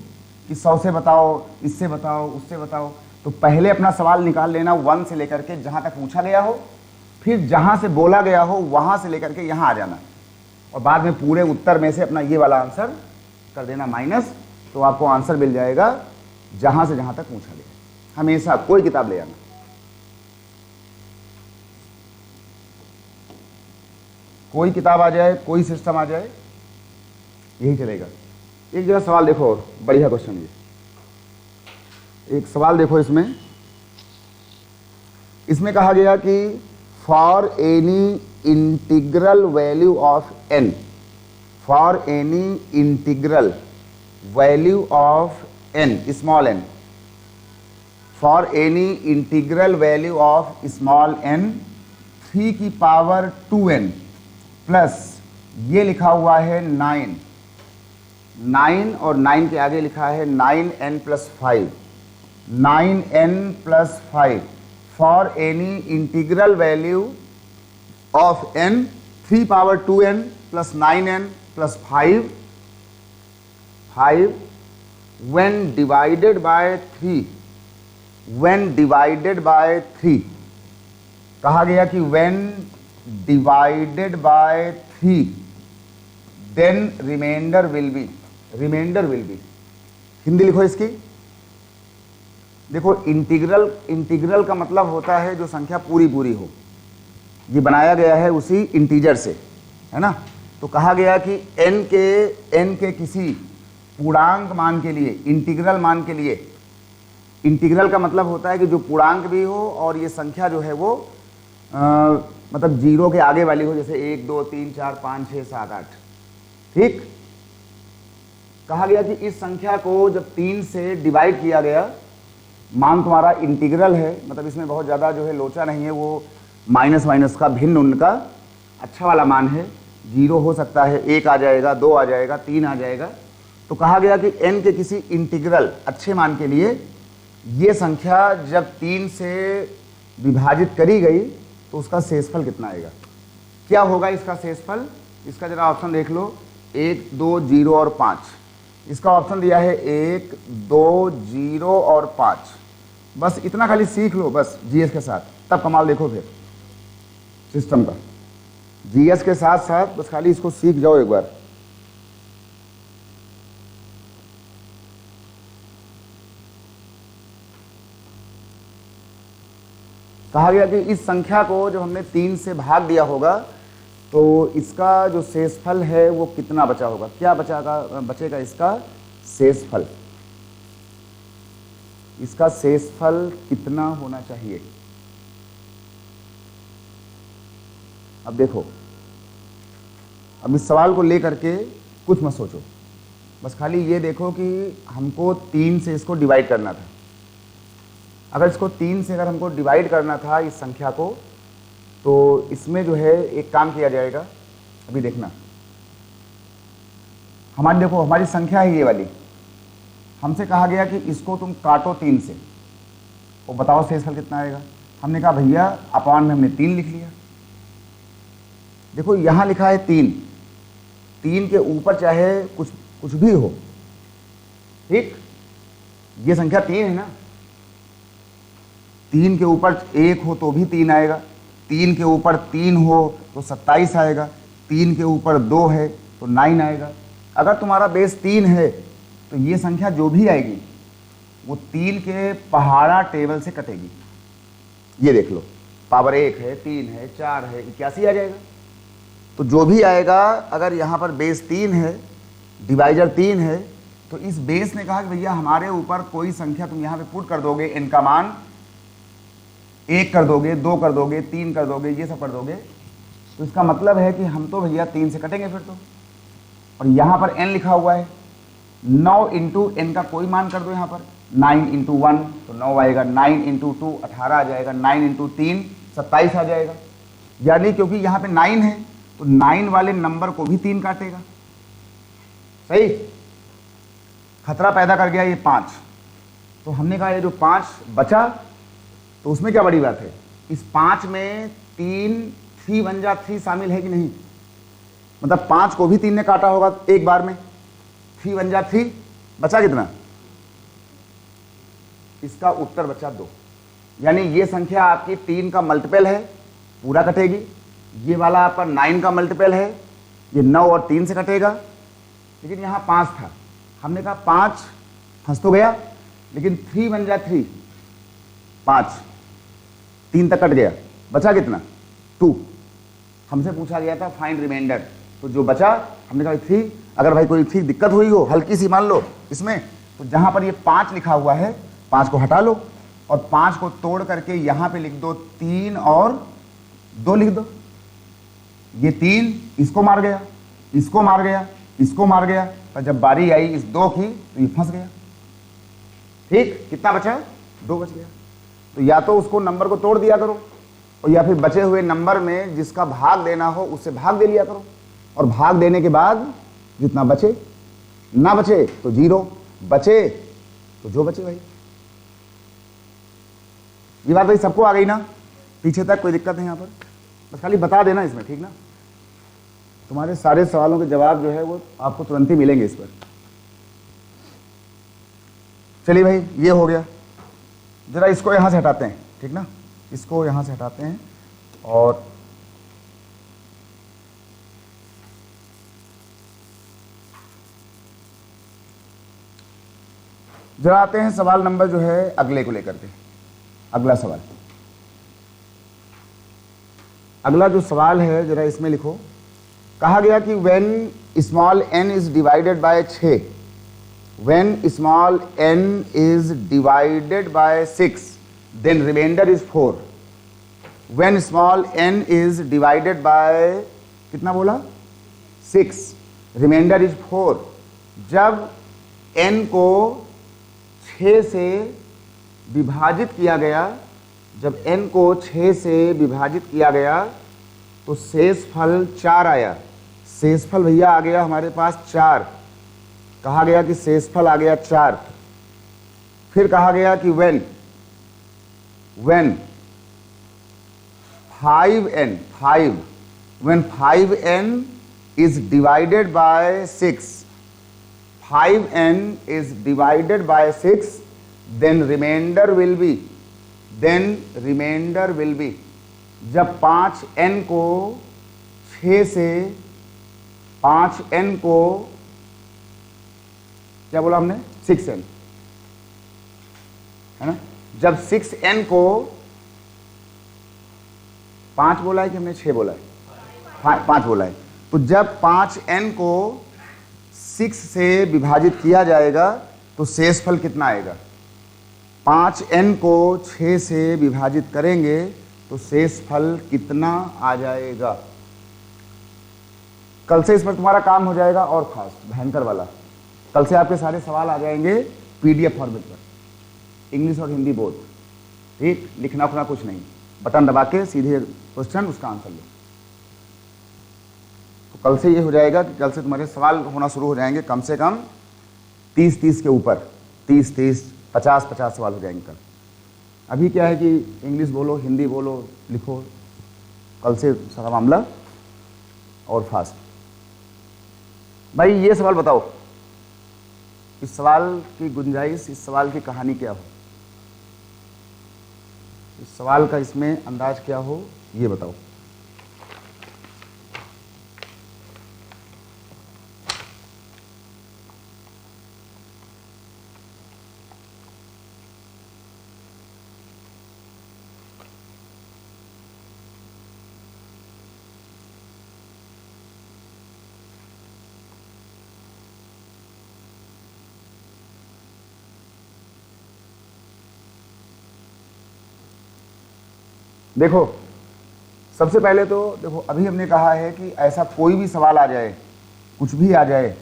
कि 100 से बताओ, इससे बताओ, उससे बताओ, तो पहले अपना सवाल निकाल लेना 1 से लेकर के जहाँ तक पूछा गया हो, फिर जहाँ से बोला गया हो वहाँ से लेकर के यहाँ आ जाना, और बाद में पूरे उत्तर में से अपना ये वाला आंसर कर देना माइनस, तो आपको आंसर मिल जाएगा जहाँ से जहाँ तक पूछा गया। हमेशा कोई किताब ले आना। कोई किताब आ जाए, कोई सिस्टम आ जाए, यही चलेगा। एक जगह सवाल देखो, और बढ़िया क्वेश्चन ये एक सवाल देखो, इसमें कहा गया कि for any integral value of n, for any integral value of n, small n, for any integral value of small n 3 की पावर 2n प्लस ये लिखा हुआ है 9 और 9 के आगे लिखा है 9n + 5, 9n + 5 for any integral value of n 3 power 2n plus 9n + 5 when divided by 3, when divided by 3, कहा गया कि when divided by 3 then remainder will be, remainder will be, Hindi लिखो इसकी। देखो इंटीग्रल, इंटीग्रल का मतलब होता है जो संख्या पूरी पूरी हो, ये बनाया गया है उसी इंटीजर से, है ना। तो कहा गया कि n के किसी पूर्णांक मान के लिए, इंटीग्रल मान के लिए, इंटीग्रल का मतलब होता है कि जो पूर्णांक भी हो और ये संख्या जो है वो मतलब 0 के आगे वाली हो, जैसे 1, 2, 3, 4, 5, 6, 7, 8, ठीक। कहा गया कि इस संख्या को जब 3 से डिवाइड किया गया, मान तुम्हारा इंटीग्रल है, मतलब इसमें बहुत ज़्यादा जो है लोचा नहीं है, वो माइनस माइनस का भिन्न उनका अच्छा वाला मान है, 0 हो सकता है, 1 आ जाएगा, 2 आ जाएगा, 3 आ जाएगा। तो कहा गया कि n के किसी इंटीग्रल अच्छे मान के लिए ये संख्या जब 3 से विभाजित करी गई तो उसका शेषफल कितना आएगा, क्या होगा इसका शेषफल। इसका जरा ऑप्शन देख लो, 1, 2, 0 और 5। इसका ऑप्शन दिया है 1, 2, 0 और 5। बस इतना खाली सीख लो बस जीएस के साथ, तब कमाल देखो फिर सिस्टम का। जीएस के साथ साथ बस खाली इसको सीख जाओ एक बार। कहा गया कि इस संख्या को जब हमने 3 से भाग दिया होगा तो इसका जो शेषफल है वो कितना बचा होगा, क्या बचेगा इसका शेषफल, इसका शेषफल कितना होना चाहिए। अब देखो, अब इस सवाल को लेकर के कुछ मत सोचो, बस खाली ये देखो कि हमको 3 से इसको डिवाइड करना था। अगर इसको 3 से अगर हमको डिवाइड करना था इस संख्या को, तो इसमें जो है एक काम किया जाएगा। अभी देखना, देखो हमारी संख्या है ये वाली, हमसे कहा गया कि इसको तुम काटो 3 से और बताओ शेषफल कितना आएगा। हमने कहा भैया अपॉन में हमने 3 लिख लिया। देखो यहां लिखा है 3 के ऊपर चाहे कुछ भी हो, ठीक, ये संख्या 3 है ना, 3 के ऊपर 1 हो तो भी 3 आएगा, 3 के ऊपर 3 हो तो 27 आएगा, 3 के ऊपर 2 है तो 9 आएगा। अगर तुम्हारा बेस 3 है तो ये संख्या जो भी आएगी वो 3 के पहाड़ा टेबल से कटेगी। ये देख लो, पावर 1 है, 3 है, 4 है, 81 आ जाएगा। तो जो भी आएगा, अगर यहाँ पर बेस 3 है, डिवाइजर 3 है, तो इस बेस ने कहा कि भैया हमारे ऊपर कोई संख्या तुम यहाँ पे पुट कर दोगे, इनका मान 1 कर दोगे, 2 कर दोगे, 3 कर दोगे, ये सब कर दोगे, तो इसका मतलब है कि हम तो भैया 3 से कटेंगे फिर तो। और यहाँ पर n लिखा हुआ है, 9 इंटू n का कोई मान कर दो यहाँ पर, 9 इंटू 1 तो 9 आएगा, 9 इंटू 2 18 आ जाएगा, 9 इंटू 3 27 आ जाएगा। यानी क्योंकि यहाँ पे 9 है तो 9 वाले नंबर को भी 3 काटेगा। सही, खतरा पैदा कर गया ये 5। तो हमने कहा ये जो 5 बचा तो उसमें क्या बड़ी बात है, इस 5 में 3 1 जा 3 शामिल है कि नहीं, मतलब 5 को भी 3 ने काटा होगा एक बार में, 3 1 जा 3, बचा कितना, इसका उत्तर बचा 2। यानी ये संख्या आपकी 3 का मल्टीपल है, पूरा कटेगी। ये वाला आपका 9 का मल्टीपल है, ये 9 और 3 से कटेगा। लेकिन यहाँ 5 था, हमने कहा 5 फंस तो गया, लेकिन 3 1 जा 3, 5 3 तक कट गया, बचा कितना 2। हमसे पूछा गया था फाइंड रिमाइंडर, तो जो बचा हमने कहा 3। अगर भाई कोई ठीक दिक्कत हुई हो हल्की सी मान लो इसमें, तो जहां पर ये 5 लिखा हुआ है 5 को हटा लो और 5 को तोड़ करके यहां पे लिख दो 3 और 2 लिख दो। ये 3 इसको मार गया, इसको मार गया, इसको मार गया, और जब बारी आई इस 2 की तो ये फंस गया। ठीक, कितना बचा, 2 बच गया। तो या तो उसको नंबर को तोड़ दिया करो और या फिर बचे हुए नंबर में जिसका भाग देना हो उससे भाग दे लिया करो, और भाग देने के बाद जितना बचे, ना बचे तो 0, बचे तो जो बचे भाई। ये बात भाई सबको आ गई ना, पीछे तक कोई दिक्कत नहीं यहाँ पर, बस खाली बता देना इसमें, ठीक ना। तुम्हारे सारे सवालों के जवाब जो है वो आपको तुरंत ही मिलेंगे इस पर। चलिए भाई ये हो गया, जरा इसको यहां से हटाते हैं, ठीक ना, इसको यहां से हटाते हैं और जरा आते हैं सवाल नंबर जो है अगले को लेकर के। अगला सवाल, अगला जो सवाल है जरा इसमें लिखो। कहा गया कि when small n is divided by 6, when small n is divided by 6 then remainder is 4। When small n is divided by कितना बोला, 6, रिमाइंडर इज 4। जब n को 6 से विभाजित किया गया, जब n को 6 से विभाजित किया गया तो शेषफल 4 आया। शेषफल भैया आ गया हमारे पास 4। कहा गया कि शेषफल आ गया 4। फिर कहा गया कि when 5n is divided by 6, 5n is divided by 6, then remainder will be, जब 5n को 6 से 5n को क्या बोला हमने 6n है ना, जब 6n को 5 बोला है कि हमने 6 बोला है, 5 बोला है, तो जब 5n को 6 से विभाजित किया जाएगा तो शेषफल कितना आएगा। 5n को 6 से विभाजित करेंगे तो शेषफल कितना आ जाएगा। कल से इस पर तुम्हारा काम हो जाएगा और फास्ट भयंकर वाला। कल से आपके सारे सवाल आ जाएंगे पीडीएफ फॉर्मेट पर, इंग्लिश और हिंदी बोथ। ठीक, लिखना उखना कुछ नहीं, बटन दबा के सीधे क्वेश्चन उसका आंसर लो। तो कल से ये हो जाएगा कि कल से तुम्हारे सवाल होना शुरू हो जाएंगे कम से कम 30 के ऊपर, 30 50 सवाल हो जाएंगे कल। अभी क्या है कि इंग्लिश बोलो, हिंदी बोलो, लिखो, कल से सारा मामला और फास्ट। भाई ये सवाल बताओ, इस सवाल की गुंजाइश, इस सवाल की कहानी क्या हो, इस सवाल का इसमें अंदाज क्या हो, ये बताओ। देखो सबसे पहले तो देखो, अभी हमने कहा है कि ऐसा कोई भी सवाल आ जाए, कुछ भी आ जाए,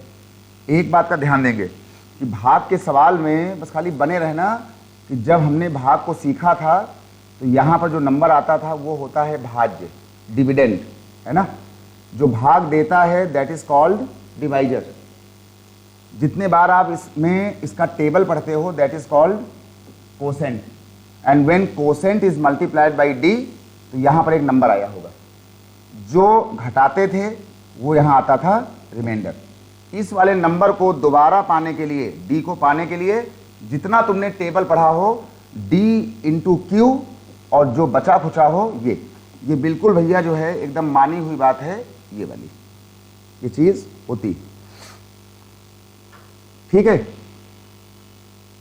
एक बात का ध्यान देंगे कि भाग के सवाल में बस खाली बने रहना कि जब हमने भाग को सीखा था तो यहाँ पर जो नंबर आता था वो होता है भाज्य, डिविडेंड, है ना। जो भाग देता है दैट इज कॉल्ड डिवाइजर। जितने बार आप इसमें इसका टेबल पढ़ते हो that is called quotient, and when quotient is multiplied by D, तो यहाँ पर एक नंबर आया होगा। जो घटाते थे वो यहाँ आता था रिमाइंडर। इस वाले नंबर को दोबारा पाने के लिए, डी को पाने के लिए जितना तुमने टेबल पढ़ा हो डी इंटू क्यू, और जो बचा खुचा हो ये बिल्कुल भैया जो है एकदम मानी हुई बात है, ये वाली ये चीज होती, ठीक है।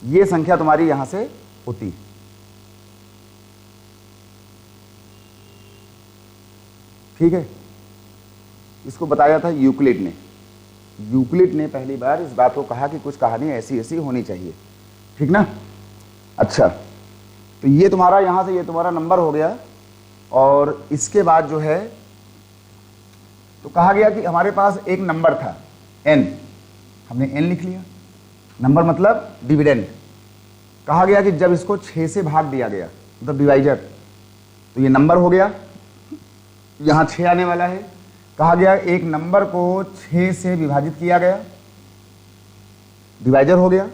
ये संख्या तुम्हारी यहां से होती। ठीक है, इसको बताया था यूक्लिड ने। यूक्लिड ने पहली बार इस बात को कहा कि कुछ कहानी ऐसी ऐसी होनी चाहिए, ठीक ना। अच्छा, तो ये तुम्हारा यहां से ये तुम्हारा नंबर हो गया, और इसके बाद जो है तो कहा गया कि हमारे पास एक नंबर था n, हमने n लिख लिया, नंबर मतलब डिविडेंड। कहा गया कि जब इसको 6 से भाग दिया गया मतलब डिवाइजर, तो ये नंबर हो गया, यहाँ 6 आने वाला है। कहा गया एक नंबर को 6 से विभाजित किया गया, डिवाइजर हो गया।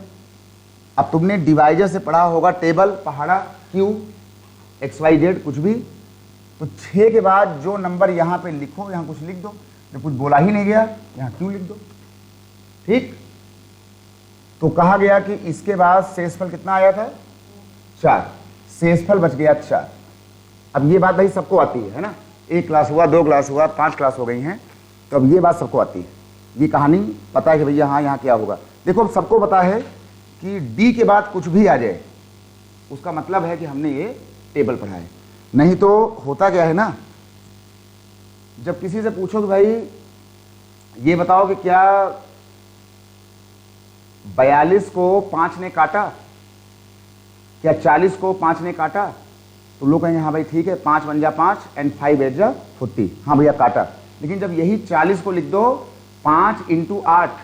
अब तुमने डिवाइजर से पढ़ा होगा टेबल, पहाड़ा, क्यू, XYZ कुछ भी, तो 6 के बाद जो नंबर यहाँ पे लिखो, यहाँ कुछ लिख दो, जब कुछ बोला ही नहीं गया यहाँ क्यू लिख दो, ठीक। तो कहा गया कि इसके बाद शेषफल कितना आया था 4, शेषफल बच गया 4। अब ये बात भाई सबको आती है ना, 1 क्लास हुआ, 2 क्लास हुआ, 5 क्लास हो गई हैं, तो अब ये बात सबको आती है, ये कहानी पता है कि भैया हाँ यहाँ क्या होगा। देखो अब सबको पता है कि डी के बाद कुछ भी आ जाए उसका मतलब है कि हमने ये टेबल पढ़ा है। नहीं तो होता क्या है ना, जब किसी से पूछो कि भाई ये बताओ कि क्या 42 को 5 ने काटा, क्या 40 को 5 ने काटा, तो लोग कहेंगे हाँ भाई ठीक है, 5 × 1 = 5 एंड 5 × 8 = 40, हाँ भैया काटा। लेकिन जब यही 40 को लिख दो 5 × 8,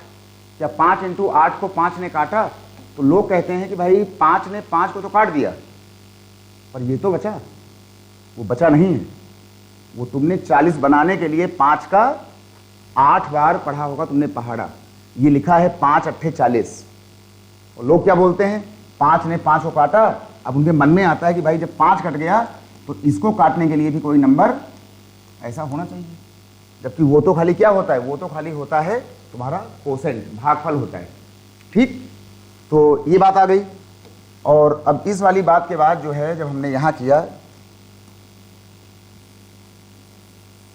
क्या 5 × 8 को 5 ने काटा, तो लोग कहते हैं कि भाई 5 ने 5 को तो काट दिया, पर ये तो बचा, वो बचा नहीं है, वो तुमने 40 बनाने के लिए 5 का 8 बार पढ़ा होगा तुमने पहाड़ा। ये लिखा है 5 × 8 = 40, और लोग क्या बोलते हैं 5 ने 5 को काटा। अब उनके मन में आता है कि भाई जब 5 कट गया तो इसको काटने के लिए भी कोई नंबर ऐसा होना चाहिए, जबकि वो तो खाली क्या होता है, वो तो खाली होता है तुम्हारा कोसेंट, भागफल होता है, ठीक। तो ये बात आ गई। और अब इस वाली बात के बाद जो है जब हमने यहाँ किया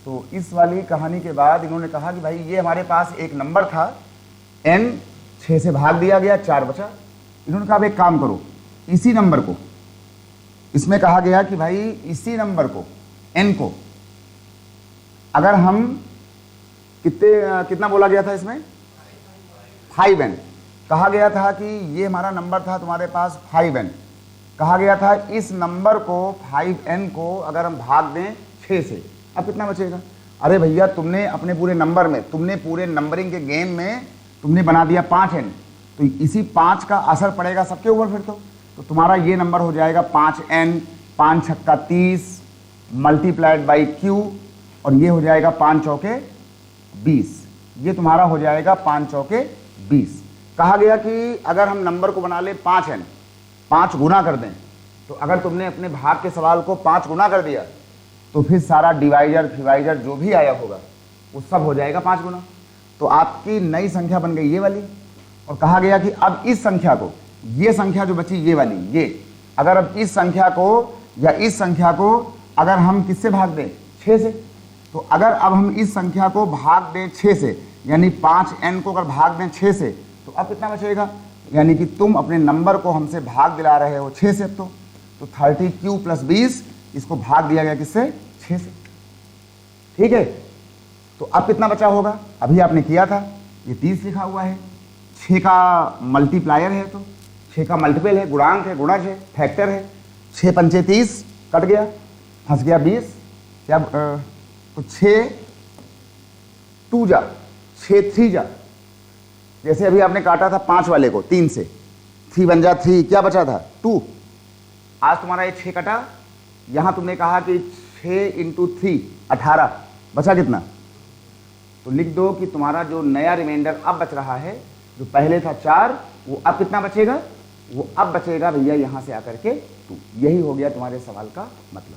तो इस वाली कहानी के बाद इन्होंने कहा कि भाई ये हमारे पास एक नंबर था n, 6 से भाग दिया गया, 4 बचा। इन्होंने कहा अब एक काम करो, इसी नंबर को, इसमें कहा गया कि भाई इसी नंबर को n को अगर हम कितना बोला गया था इसमें 5n, कहा गया था कि ये हमारा नंबर था तुम्हारे पास 5n, कहा गया था इस नंबर को 5n को अगर हम भाग दें 6 से, अब कितना बचेगा। अरे भैया तुमने अपने पूरे नंबर में, तुमने पूरे नंबरिंग के गेम में तुमने बना दिया 5n, तो इसी 5 का असर पड़ेगा सबके ऊपर फिर तो तुम्हारा ये नंबर हो जाएगा 5n, 5 छक्का 30 मल्टीप्लाइड बाई q, और ये हो जाएगा 5 चौके 20, ये तुम्हारा हो जाएगा 5 चौके 20। कहा गया कि अगर हम नंबर को बना ले 5n, 5 गुना कर दें, तो अगर तुमने अपने भाग के सवाल को 5 गुना कर दिया तो फिर सारा डिवाइजर फिवाइजर जो भी आया होगा वो सब हो जाएगा 5 गुना। तो आपकी नई संख्या बन गई ये वाली, और कहा गया कि अब इस संख्या को, ये संख्या जो बची ये वाली, ये अगर अब इस संख्या को या इस संख्या को अगर हम किससे भाग दें 6 से, तो अगर अब हम इस संख्या को भाग दें 6 से, यानी 5n को अगर भाग दें 6 से, तो अब कितना बचेगा, यानी कि तुम अपने नंबर को हमसे भाग दिला रहे हो 6 से। अब तो 30q + 20 इसको भाग दिया गया किससे 6 से, ठीक है। तो अब कितना बचा होगा, अभी आपने किया था, ये 30 लिखा हुआ है, 6 का मल्टीप्लायर है, तो 6 का मल्टीपल है, गुणांक है, गुणज है, फैक्टर है। 6 पंचे 30 कट गया, फंस गया 20, क्या तो 6 2 जा, 6 3 जा, जैसे अभी आपने काटा था 5 वाले को 3 से, 3 बन जा 3, क्या बचा था 2। आज तुम्हारा ये 6 कटा, यहां तुमने कहा कि 6 × 3 18, बचा कितना, तो लिख दो कि तुम्हारा जो नया रिमाइंडर अब बच रहा है, जो पहले था 4, वो अब कितना बचेगा, वो अब बचेगा भैया यहां से आकर के 2। यही हो गया तुम्हारे सवाल का मतलब।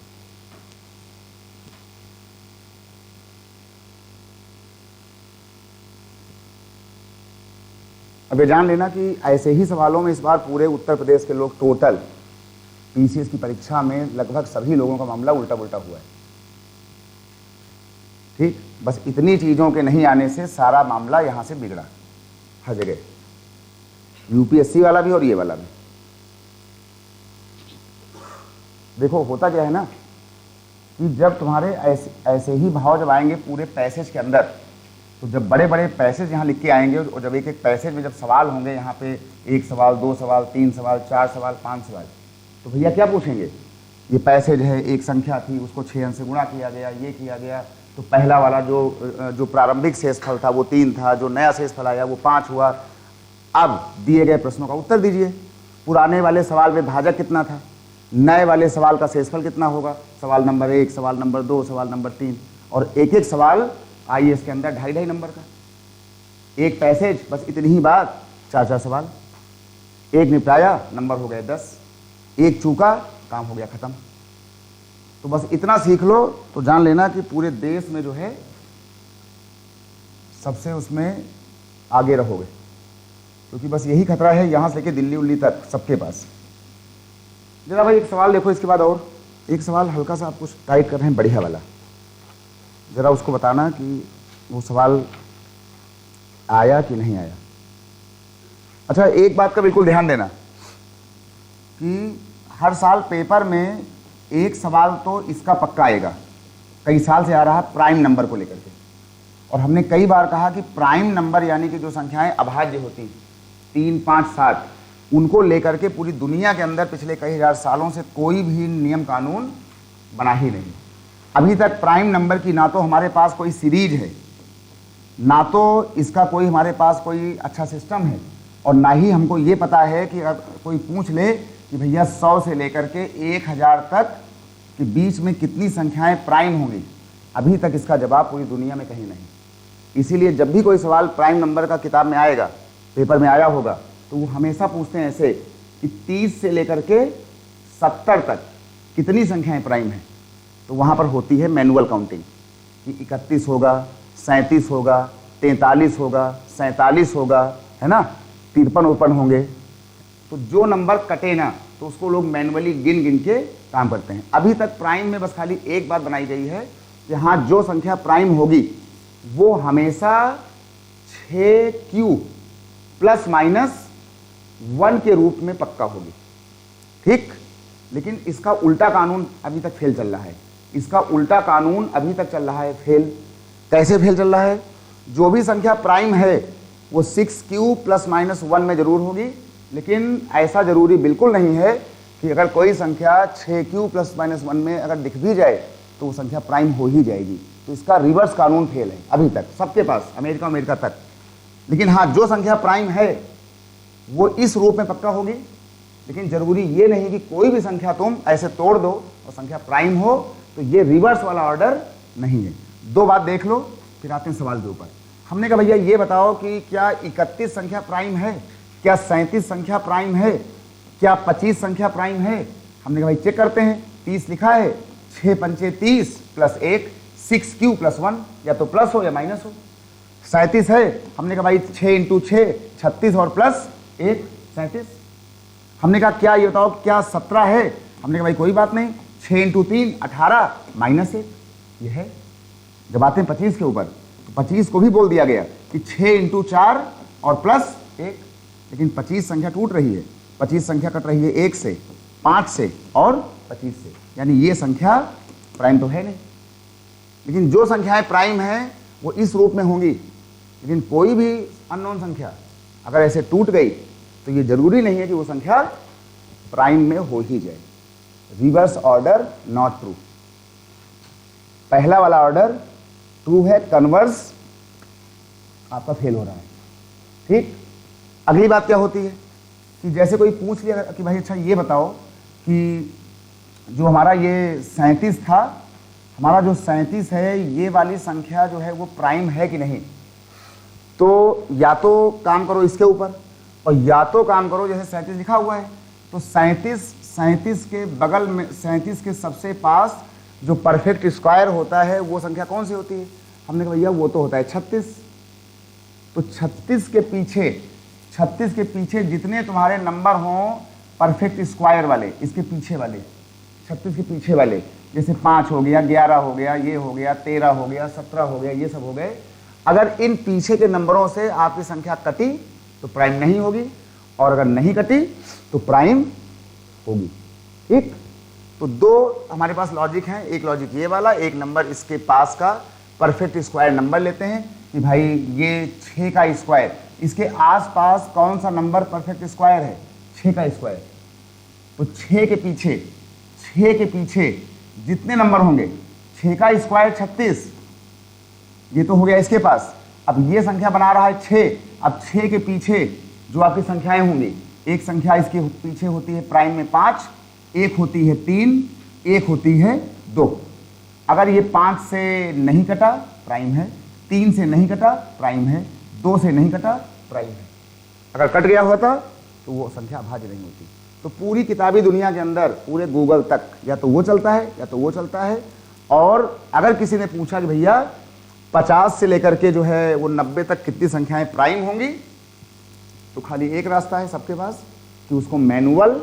अब ये जान लेना कि ऐसे ही सवालों में इस बार पूरे उत्तर प्रदेश के लोग टोटल पीसीएस की परीक्षा में लगभग सभी लोगों का मामला उल्टा पुल्टा हुआ है, ठीक। बस इतनी चीज़ों के नहीं आने से सारा मामला यहाँ से बिगड़ा हर जगह, यूपीएससी वाला भी और ये वाला भी। देखो होता क्या है ना कि जब तुम्हारे ऐसे ही भाव जब आएंगे पूरे पैसेज के अंदर, तो जब बड़े बड़े पैसेज यहाँ लिख के आएंगे और जब एक एक पैसेज में जब सवाल होंगे, यहाँ पे 1 सवाल 2 सवाल 3 सवाल 4 सवाल 5 सवाल, तो भैया क्या पूछेंगे, ये पैसेज है, एक संख्या थी उसको 6 अंक से गुणा किया गया, ये किया गया, तो पहला वाला जो प्रारंभिक शेषफल था वो 3 था, जो नया शेषफल आया वो 5 हुआ। अब दिए गए प्रश्नों का उत्तर दीजिए। पुराने वाले सवाल में भाजक कितना था, नए वाले सवाल का शेषफल कितना होगा, सवाल नंबर 1, सवाल नंबर 2, सवाल नंबर 3, और एक एक सवाल आइए इसके अंदर 2.5 नंबर का, एक पैसेज, बस इतनी ही बात, 4 सवाल, एक निपटाया नंबर हो गए 10, एक चूका काम हो गया खत्म। तो बस इतना सीख लो तो जान लेना कि पूरे देश में जो है सबसे उसमें आगे रहोगे, क्योंकि बस यही खतरा है यहाँ से लेके दिल्ली उल्ली तक सबके पास। जरा भाई एक सवाल देखो, इसके बाद और एक सवाल हल्का सा आप कुछ टाइट कर रहे हैं बढ़िया वाला, जरा उसको बताना कि वो सवाल आया कि नहीं आया। अच्छा एक बात का बिल्कुल ध्यान देना कि हर साल पेपर में एक सवाल तो इसका पक्का आएगा, कई साल से आ रहा है प्राइम नंबर को लेकर के, और हमने कई बार कहा कि प्राइम नंबर यानी कि जो संख्याएं अभाज्य होती 3, 5, 7, उनको लेकर के पूरी दुनिया के अंदर पिछले कई हजार सालों से कोई भी नियम कानून बना ही नहीं। अभी तक प्राइम नंबर की ना तो हमारे पास कोई सीरीज है, ना तो इसका कोई हमारे पास कोई अच्छा सिस्टम है, और ना ही हमको ये पता है कि अगर कोई पूछ ले कि भैया 100 से लेकर के 1000 तक के बीच में कितनी संख्याएं प्राइम होंगी, अभी तक इसका जवाब पूरी दुनिया में कहीं नहीं। इसीलिए जब भी कोई सवाल प्राइम नंबर का किताब में आएगा, पेपर में आया होगा, तो वो हमेशा पूछते हैं ऐसे कि 30 से लेकर के 70 तक कितनी संख्याएं प्राइम हैं। तो वहाँ पर होती है मैनुअल काउंटिंग कि 31 होगा, 37 होगा, 43 होगा, 47 होगा, है ना, 53 होंगे, तो जो नंबर कटे ना तो उसको लोग मैनुअली गिन गिन के काम करते हैं। अभी तक प्राइम में बस खाली एक बात बनाई गई है कि हाँ, जो संख्या प्राइम होगी वो हमेशा 6q प्लस माइनस 1 के रूप में पक्का होगी, ठीक। लेकिन इसका उल्टा कानून अभी तक फेल चल रहा है। इसका उल्टा कानून अभी तक चल रहा है फेल। कैसे फेल चल रहा है? जो भी संख्या प्राइम है वो 6q प्लस माइनस 1 में जरूर होगी, लेकिन ऐसा जरूरी बिल्कुल नहीं है कि अगर कोई संख्या 6q प्लस माइनस 1 में अगर दिख भी जाए तो वो संख्या प्राइम हो ही जाएगी। तो इसका रिवर्स कानून फेल है अभी तक सबके पास, अमेरिका तक। लेकिन हाँ, जो संख्या प्राइम है वो इस रूप में पक्का होगी, लेकिन जरूरी ये नहीं कि कोई भी संख्या तुम ऐसे तोड़ दो और संख्या प्राइम हो, तो ये रिवर्स वाला ऑर्डर नहीं है। दो बात देख लो, फिर आते हैं सवाल के ऊपर। हमने कहा भैया ये बताओ कि क्या 31 संख्या प्राइम है, क्या 37 संख्या प्राइम है, क्या 25 संख्या प्राइम है? हमने कहा भाई चेक करते हैं। 30 लिखा है, 6 पंचे 30 प्लस 1, 6q प्लस 1, या तो प्लस हो या माइनस हो। 37 है, हमने कहा भाई 6 इंटू 6 36 और प्लस 1 37। हमने कहा क्या ये बताओ क्या 17 है? हमने कहा भाई कोई बात नहीं, 6 इंटू 3 18 माइनस 1 ये है। जब आते हैं 25 के ऊपर तो 25 को भी बोल दिया गया कि 6 इंटू 4 और प्लस 1, लेकिन 25 संख्या टूट रही है, 25 संख्या कट रही है 1 से, 5 से और 25 से, यानी ये संख्या प्राइम तो है नहीं। लेकिन जो संख्याएं प्राइम है वो इस रूप में होंगी, लेकिन कोई भी अननोन संख्या अगर ऐसे टूट गई तो ये जरूरी नहीं है कि वो संख्या प्राइम में हो ही जाए। Reverse order not true. पहला वाला ऑर्डर ट्रू है, कन्वर्स आपका फेल हो रहा है, ठीक। अगली बात क्या होती है कि जैसे कोई पूछ लिया कि भाई अच्छा ये बताओ कि जो हमारा ये 37 था, हमारा जो 37 है ये वाली संख्या जो है वो प्राइम है कि नहीं? तो या तो काम करो इसके ऊपर और या तो काम करो जैसे 37 लिखा हुआ है तो 37 के बगल में, 37 के सबसे पास जो परफेक्ट स्क्वायर होता है वो संख्या कौन सी होती है? हमने कहा भैया वो तो होता है 36। तो 36 के पीछे जितने तुम्हारे नंबर हों परफेक्ट स्क्वायर वाले, इसके पीछे वाले 36 के पीछे वाले, जैसे 5 हो गया, 11 हो गया, ये हो गया, 13 हो गया, 17 हो गया, ये सब हो गए। अगर इन पीछे के नंबरों से आपकी संख्या कटी तो प्राइम नहीं होगी, और अगर नहीं कटी तो प्राइम होगी, ठीक। तो दो हमारे पास लॉजिक हैं, एक लॉजिक ये वाला, एक नंबर इसके पास का परफेक्ट स्क्वायर नंबर लेते हैं कि भाई ये 6 का स्क्वायर, इसके आसपास कौन सा नंबर परफेक्ट स्क्वायर है? 6 का स्क्वायर। तो 6 के पीछे जितने नंबर होंगे, 6 का स्क्वायर 36, ये तो हो गया इसके पास। अब ये संख्या बना रहा है 6, अब 6 के पीछे जो आपकी संख्याएं होंगी, एक संख्या इसके पीछे होती है प्राइम में 5, एक होती है 3, एक होती है 2। अगर ये 5 से नहीं कटा प्राइम है, 3 से नहीं कटा प्राइम है, 2 से नहीं कटा प्राइम है। अगर कट गया होता तो वो संख्या अभाज्य नहीं होती। तो पूरी किताबी दुनिया के अंदर, पूरे गूगल तक या तो वो चलता है या तो वो चलता है। और अगर किसी ने पूछा कि भैया 50 से लेकर के जो है वो 90 तक कितनी संख्याएं प्राइम होंगी, तो खाली एक रास्ता है सबके पास कि उसको मैनुअल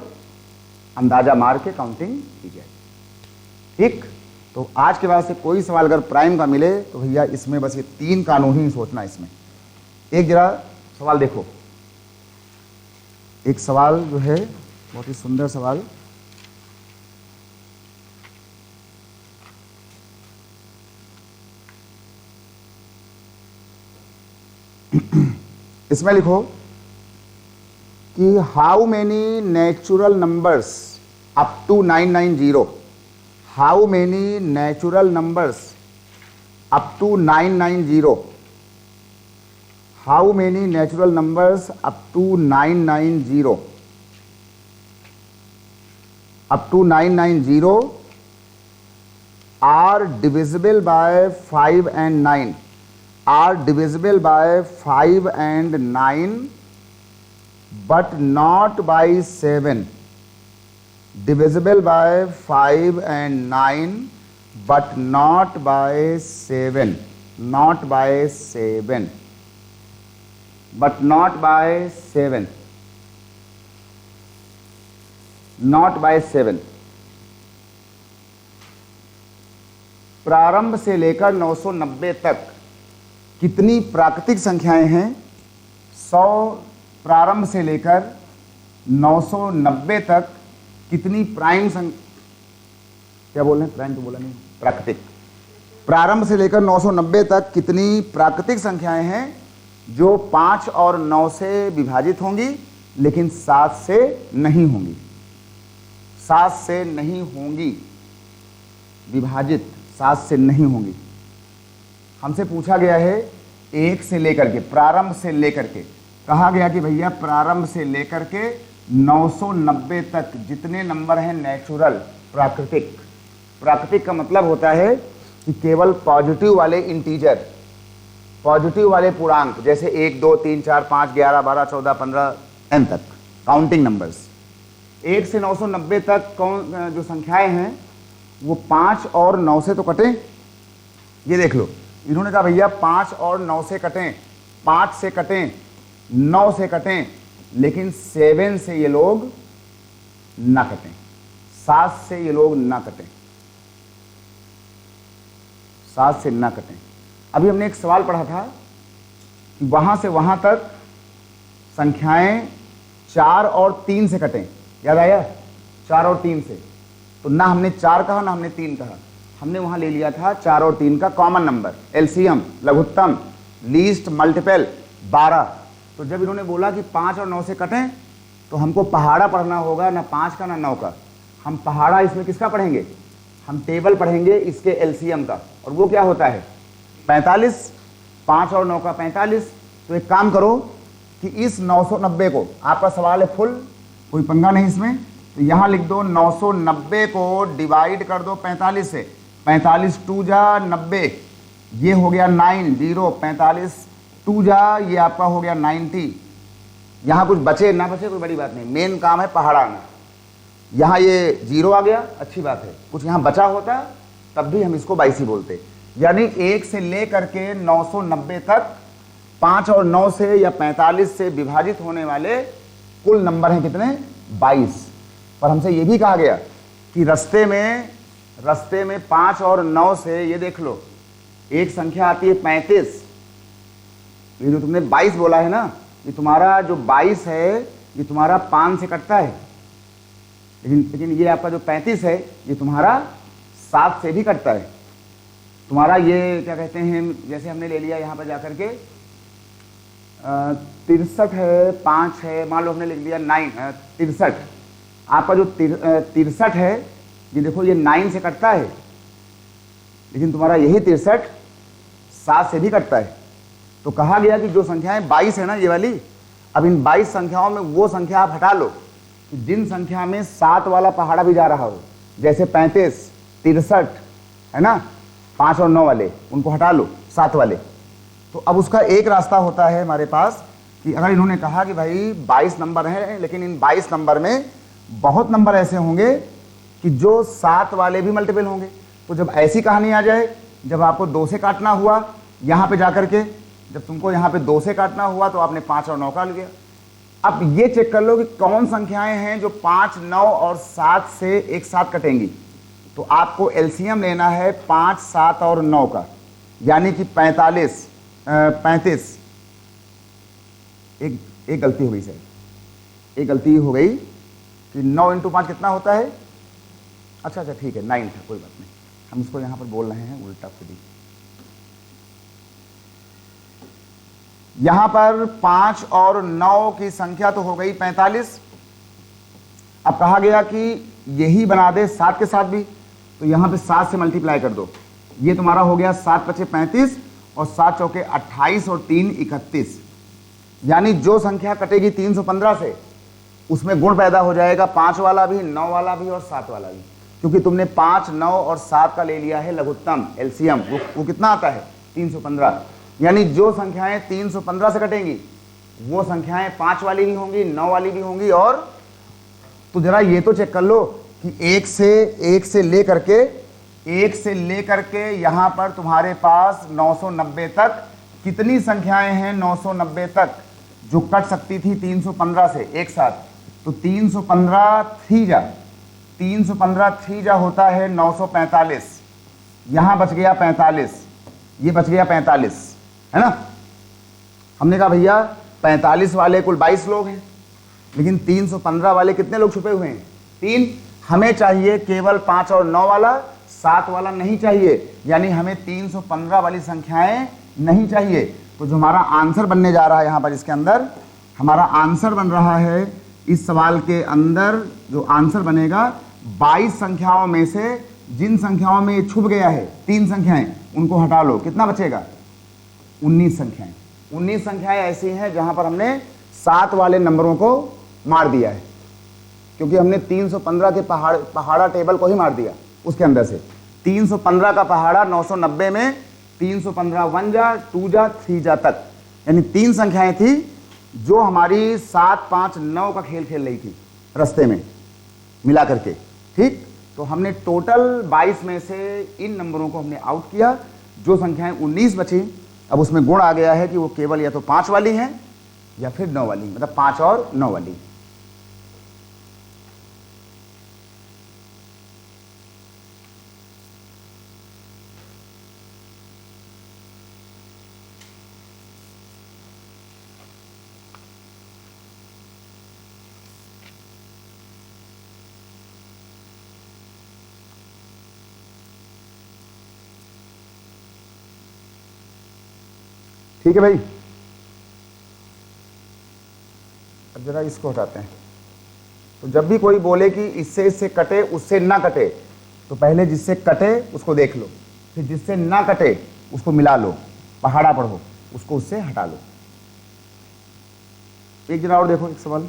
अंदाजा मार के काउंटिंग की जाए, ठीक। तो आज के बाद से कोई सवाल अगर प्राइम का मिले तो भैया इसमें बस ये 3 कानून ही सोचना। इसमें एक जरा सवाल देखो, एक सवाल जो है बहुत ही सुंदर सवाल, इसमें लिखो कि how many natural numbers up to 990, how many natural numbers up to 990, how many natural numbers up to 990, up to 990 are divisible by 5 and 9, are divisible by 5 and 9 but not by 7, divisible by 5 and 9 but not by 7, not by 7, but not by 7। Not by 7। प्रारंभ से लेकर 990 तक कितनी प्राकृतिक संख्याएं हैं? 100 प्रारंभ से लेकर 990 तक कितनी प्राइम क्या बोल रहे हैं? प्राइम तो बोला नहीं, प्राकृतिक। प्रारंभ से लेकर 990 तक कितनी प्राकृतिक संख्याएं हैं जो 5 और 9 से विभाजित होंगी लेकिन 7 से नहीं होंगी? 7 से नहीं होंगी विभाजित, 7 से नहीं होंगी। हमसे पूछा गया है 1 से लेकर के, प्रारंभ से लेकर के, कहा गया कि भैया प्रारंभ से लेकर के 990 तक जितने नंबर हैं नेचुरल, प्राकृतिक। प्राकृतिक का मतलब होता है कि केवल पॉजिटिव वाले इंटीजर, पॉजिटिव वाले पूर्णांक, जैसे 1 2 3 4 5 11 12 14 15 n तक काउंटिंग नंबर्स। 1 से 990 तक कौन जो संख्याएं हैं वो 5 और 9 से तो कटें। ये देख लो, इन्होंने कहा भैया 5 और 9 से कटें, 5 से कटें, 9 से कटें, लेकिन 7 से ये लोग ना कटें, 7 से ये लोग ना कटें, 7 से ना कटें। अभी हमने एक सवाल पढ़ा था कि वहां से वहां तक संख्याएं 4 और 3 से कटें, याद आया? 4 और 3 से, तो ना हमने 4 कहा ना हमने 3 कहा, हमने वहां ले लिया था 4 और 3 का कॉमन नंबर, एलसीएम, लघुत्तम, लीस्ट, मल्टीपल, 12। तो जब इन्होंने बोला कि 5 और 9 से कटें तो हमको पहाड़ा पढ़ना होगा, ना 5 का ना 9 का। हम पहाड़ा इसमें किसका पढ़ेंगे? हम टेबल पढ़ेंगे इसके एलसीएम का, और वो क्या होता है? 45। 5 और 9 का 45। तो एक काम करो कि इस 990 को, आपका सवाल है फुल, कोई पंगा नहीं इसमें, तो यहां लिख दो 990 को डिवाइड कर दो 45 से। 45 2 जा 90, ये हो गया 9 0, 45 2 जा ये आपका हो गया 90। यहां कुछ बचे ना बचे कोई बड़ी बात नहीं, मेन काम है पहाड़ा आना। यहां ये 0 आ गया, अच्छी बात है, कुछ यहां बचा होता तब भी हम इसको 22 ही बोलते। यानी 1 से लेकर के 990 तक 5 और 9 से या 45 से विभाजित होने वाले कुल नंबर हैं कितने? 22। पर हमसे यह भी कहा गया कि रस्ते में 5 और 9 से, ये देख लो, एक संख्या आती है 35। ये जो तुमने 22 बोला है ना, ये तुम्हारा जो 22 है ये तुम्हारा 5 से कटता है, लेकिन ये आपका जो 35 है ये तुम्हारा 7 से भी कटता है। तुम्हारा ये क्या कहते हैं, जैसे हमने ले लिया यहाँ पर जाकर के 63 है, 5 है, मान लो हमने लिख दिया 63। आपका जो 63 है ये देखो ये 9 से कटता है, लेकिन तुम्हारा यही 63 7 से भी कटता है। तो कहा गया कि जो संख्याएं 22 है ना ये वाली, अब इन 22 संख्याओं में वो संख्या आप हटा लो कि जिन संख्या में 7 वाला पहाड़ा भी जा रहा हो, जैसे 35 63 है ना, 5 और 9 वाले उनको हटा लो, 7 वाले। तो अब उसका एक रास्ता होता है हमारे पास कि अगर इन्होंने कहा कि भाई 22 नंबर हैं, लेकिन इन 22 नंबर में बहुत नंबर ऐसे होंगे कि जो 7 वाले भी मल्टीपल होंगे, तो जब ऐसी कहानी आ जाए, जब आपको 2 से काटना हुआ यहाँ पे जाकर के, जब तुमको यहाँ पे 2 से काटना हुआ तो आपने 5 और 9 काट लिया। अब ये चेक कर लो कि कौन संख्याएं हैं जो 5 9 और 7 से एक साथ कटेंगी। तो आपको एलसीएम लेना है 5 7 और 9 का, यानी कि 35। एक गलती हो गई सर, एक गलती हो गई कि 9 × 5 कितना होता है? अच्छा ठीक है, 9 था, कोई बात नहीं, हम इसको यहाँ पर बोल रहे हैं उल्टा सीधी। यहां पर 5 और 9 की संख्या तो हो गई 45। अब कहा गया कि यही बना दे 7 के साथ भी, तो यहां पे 7 से मल्टीप्लाई कर दो, ये तुम्हारा हो गया 7 × 5 = 35 और 7 × 4 = 28 और 3 = 31। यानी जो संख्या कटेगी 315 से, उसमें गुण पैदा हो जाएगा 5 वाला भी, 9 वाला भी और 7 वाला भी, क्योंकि तुमने 5 9 और 7 का ले लिया है लघुत्तम एलसीएम। वो कितना आता है? 315। यानी जो संख्याएं 315 से कटेंगी वो संख्याएं 5 वाली भी होंगी, 9 वाली भी होंगी। और तो जरा ये तो चेक कर लो कि 1 से लेकर के यहां पर तुम्हारे पास 990 तक कितनी संख्याएं हैं? 990 तक जो कट सकती थी 315 से एक साथ, तो 315 3 जा होता है 945, यहां बच गया 45, ये बच गया 45, है ना। हमने कहा भैया 45 वाले कुल 22 लोग हैं, लेकिन 315 वाले कितने लोग छुपे हुए हैं? 3। हमें चाहिए केवल 5 और 9 वाला, 7 वाला नहीं चाहिए, यानी हमें 315 वाली संख्याएं नहीं चाहिए। तो जो हमारा आंसर बनने जा रहा है यहां पर, इसके अंदर हमारा आंसर बन रहा है, इस सवाल के अंदर जो आंसर बनेगा 22 संख्याओं में से जिन संख्याओं में ये छुप गया है 3 संख्याएं, उनको हटा लो, कितना बचेगा? 19 संख्याएं। 19 संख्याएं ऐसी हैं जहां पर हमने 7 वाले नंबरों को मार दिया है, क्योंकि हमने 315 के पहाड़ा टेबल को ही मार दिया उसके अंदर से। 315 का पहाड़ा 990 में 315 1 जा 2 जा 3 जा तक, यानी 3 संख्याएं थी जो हमारी 7 5 9 का खेल खेल रही थी रास्ते में मिला करके। ठीक, तो हमने टोटल 22 में से इन नंबरों को हमने आउट किया, जो संख्याएं 19 बची। अब उसमें गुण आ गया है कि वो केवल या तो 5 वाली हैं या फिर 9 वाली, मतलब 5 और 9 वाली। ठीक है भाई, अब जरा इसको हटाते हैं। तो जब भी कोई बोले कि इससे कटे उससे ना कटे, तो पहले जिससे कटे उसको देख लो, फिर जिससे ना कटे उसको मिला लो, पहाड़ा पढ़ो, उसको उससे हटा लो। एक जरा और देखो, एक सवाल।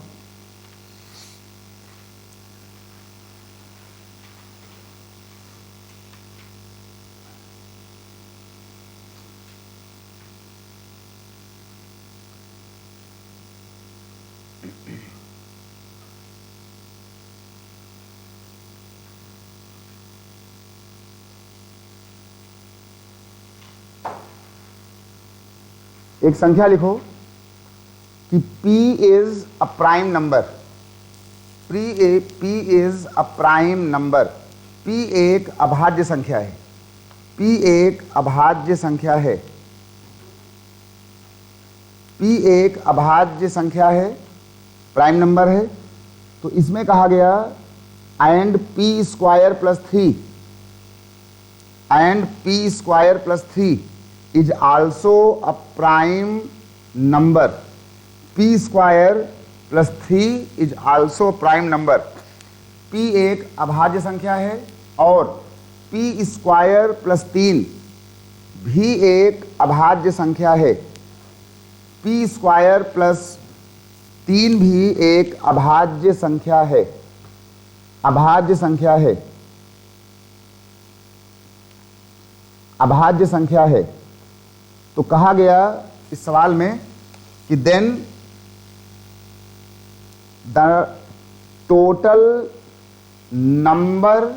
एक संख्या लिखो कि P is a prime number. P is a prime number. P एक अभाज्य संख्या है। P एक अभाज्य संख्या है। P एक अभाज्य संख्या है, प्राइम नंबर है। तो इसमें कहा गया and P square plus 3 and P square plus 3 is also a prime number. P square plus 3 is also prime number. P एक अभाज्य संख्या है और P स्क्वायर प्लस 3 भी एक अभाज्य संख्या है। P स्क्वायर प्लस 3 भी एक अभाज्य संख्या है, अभाज्य संख्या है, अभाज्य संख्या है। तो कहा गया इस सवाल में कि then the total number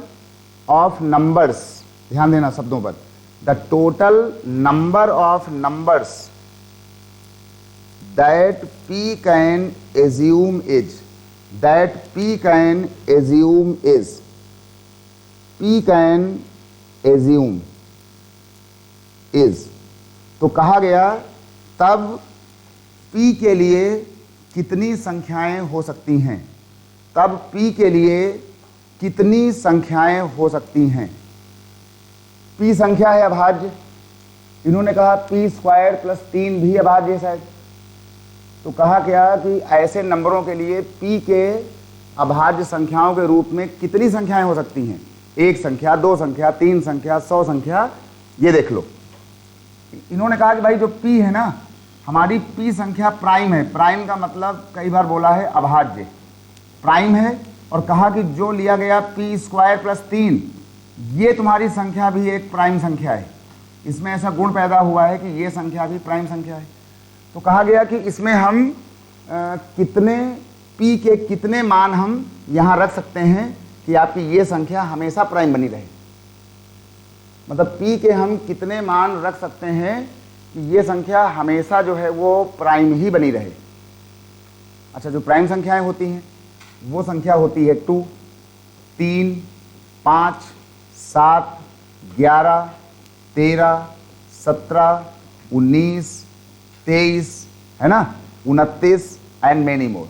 of numbers, ध्यान देना शब्दों पर, the total number of numbers that P can assume is, that P can assume is, P can assume is. तो कहा गया तब P के लिए कितनी संख्याएं हो सकती हैं, तब P के लिए कितनी संख्याएं हो सकती हैं। P संख्या है अभाज्य, इन्होंने कहा P स्क्वायर प्लस 3 भी अभाज्य है शायद। तो कहा क्या कि ऐसे नंबरों के लिए P के अभाज्य संख्याओं के रूप में कितनी संख्याएं हो सकती हैं, 1 संख्या, 2 संख्या, 3 संख्या, 100 संख्या, ये देख लो। इन्होंने कहा कि भाई जो P है ना, हमारी P संख्या प्राइम है। प्राइम का मतलब कई बार बोला है अभाज्य, प्राइम है। और कहा कि जो लिया गया P स्क्वायर प्लस 3, ये तुम्हारी संख्या भी एक प्राइम संख्या है। इसमें ऐसा गुण पैदा हुआ है कि ये संख्या भी प्राइम संख्या है। तो कहा गया कि इसमें हम कितने P के कितने मान हम यहाँ रख सकते हैं कि आपकी ये संख्या हमेशा प्राइम बनी रहे। मतलब P के हम कितने मान रख सकते हैं कि ये संख्या हमेशा जो है वो प्राइम ही बनी रहे। अच्छा, जो प्राइम संख्याएं होती हैं वो संख्या होती है 2, 3, 5, 7, 11, 13, 17, 19, 23, है ना, 29 एंड मेनी मोर।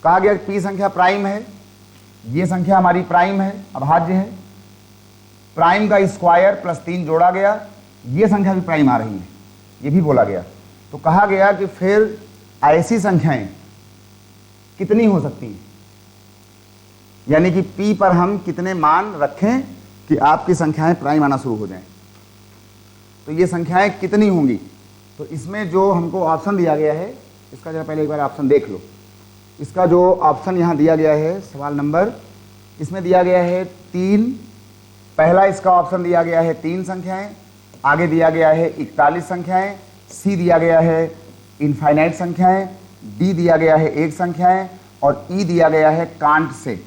कहा गया पी संख्या प्राइम है, ये संख्या हमारी प्राइम है, अभाज्य है। प्राइम का स्क्वायर प्लस 3 जोड़ा गया, ये संख्या भी प्राइम आ रही है, ये भी बोला गया। तो कहा गया कि फिर ऐसी संख्याएं कितनी हो सकती हैं, यानी कि P पर हम कितने मान रखें कि आपकी संख्याएं प्राइम आना शुरू हो जाएं। तो ये संख्याएं कितनी होंगी, तो इसमें जो हमको ऑप्शन दिया गया है, इसका जरा पहले एक बार ऑप्शन देख लो। इसका जो ऑप्शन यहाँ दिया गया है सवाल नंबर, इसमें दिया गया है 3। पहला इसका ऑप्शन दिया गया है 3 संख्याएं, आगे दिया गया है 41 संख्याएं, सी दिया गया है इनफाइनाइट संख्याएं, डी दिया गया है 1 संख्याएं और ई दिया गया है कांट से।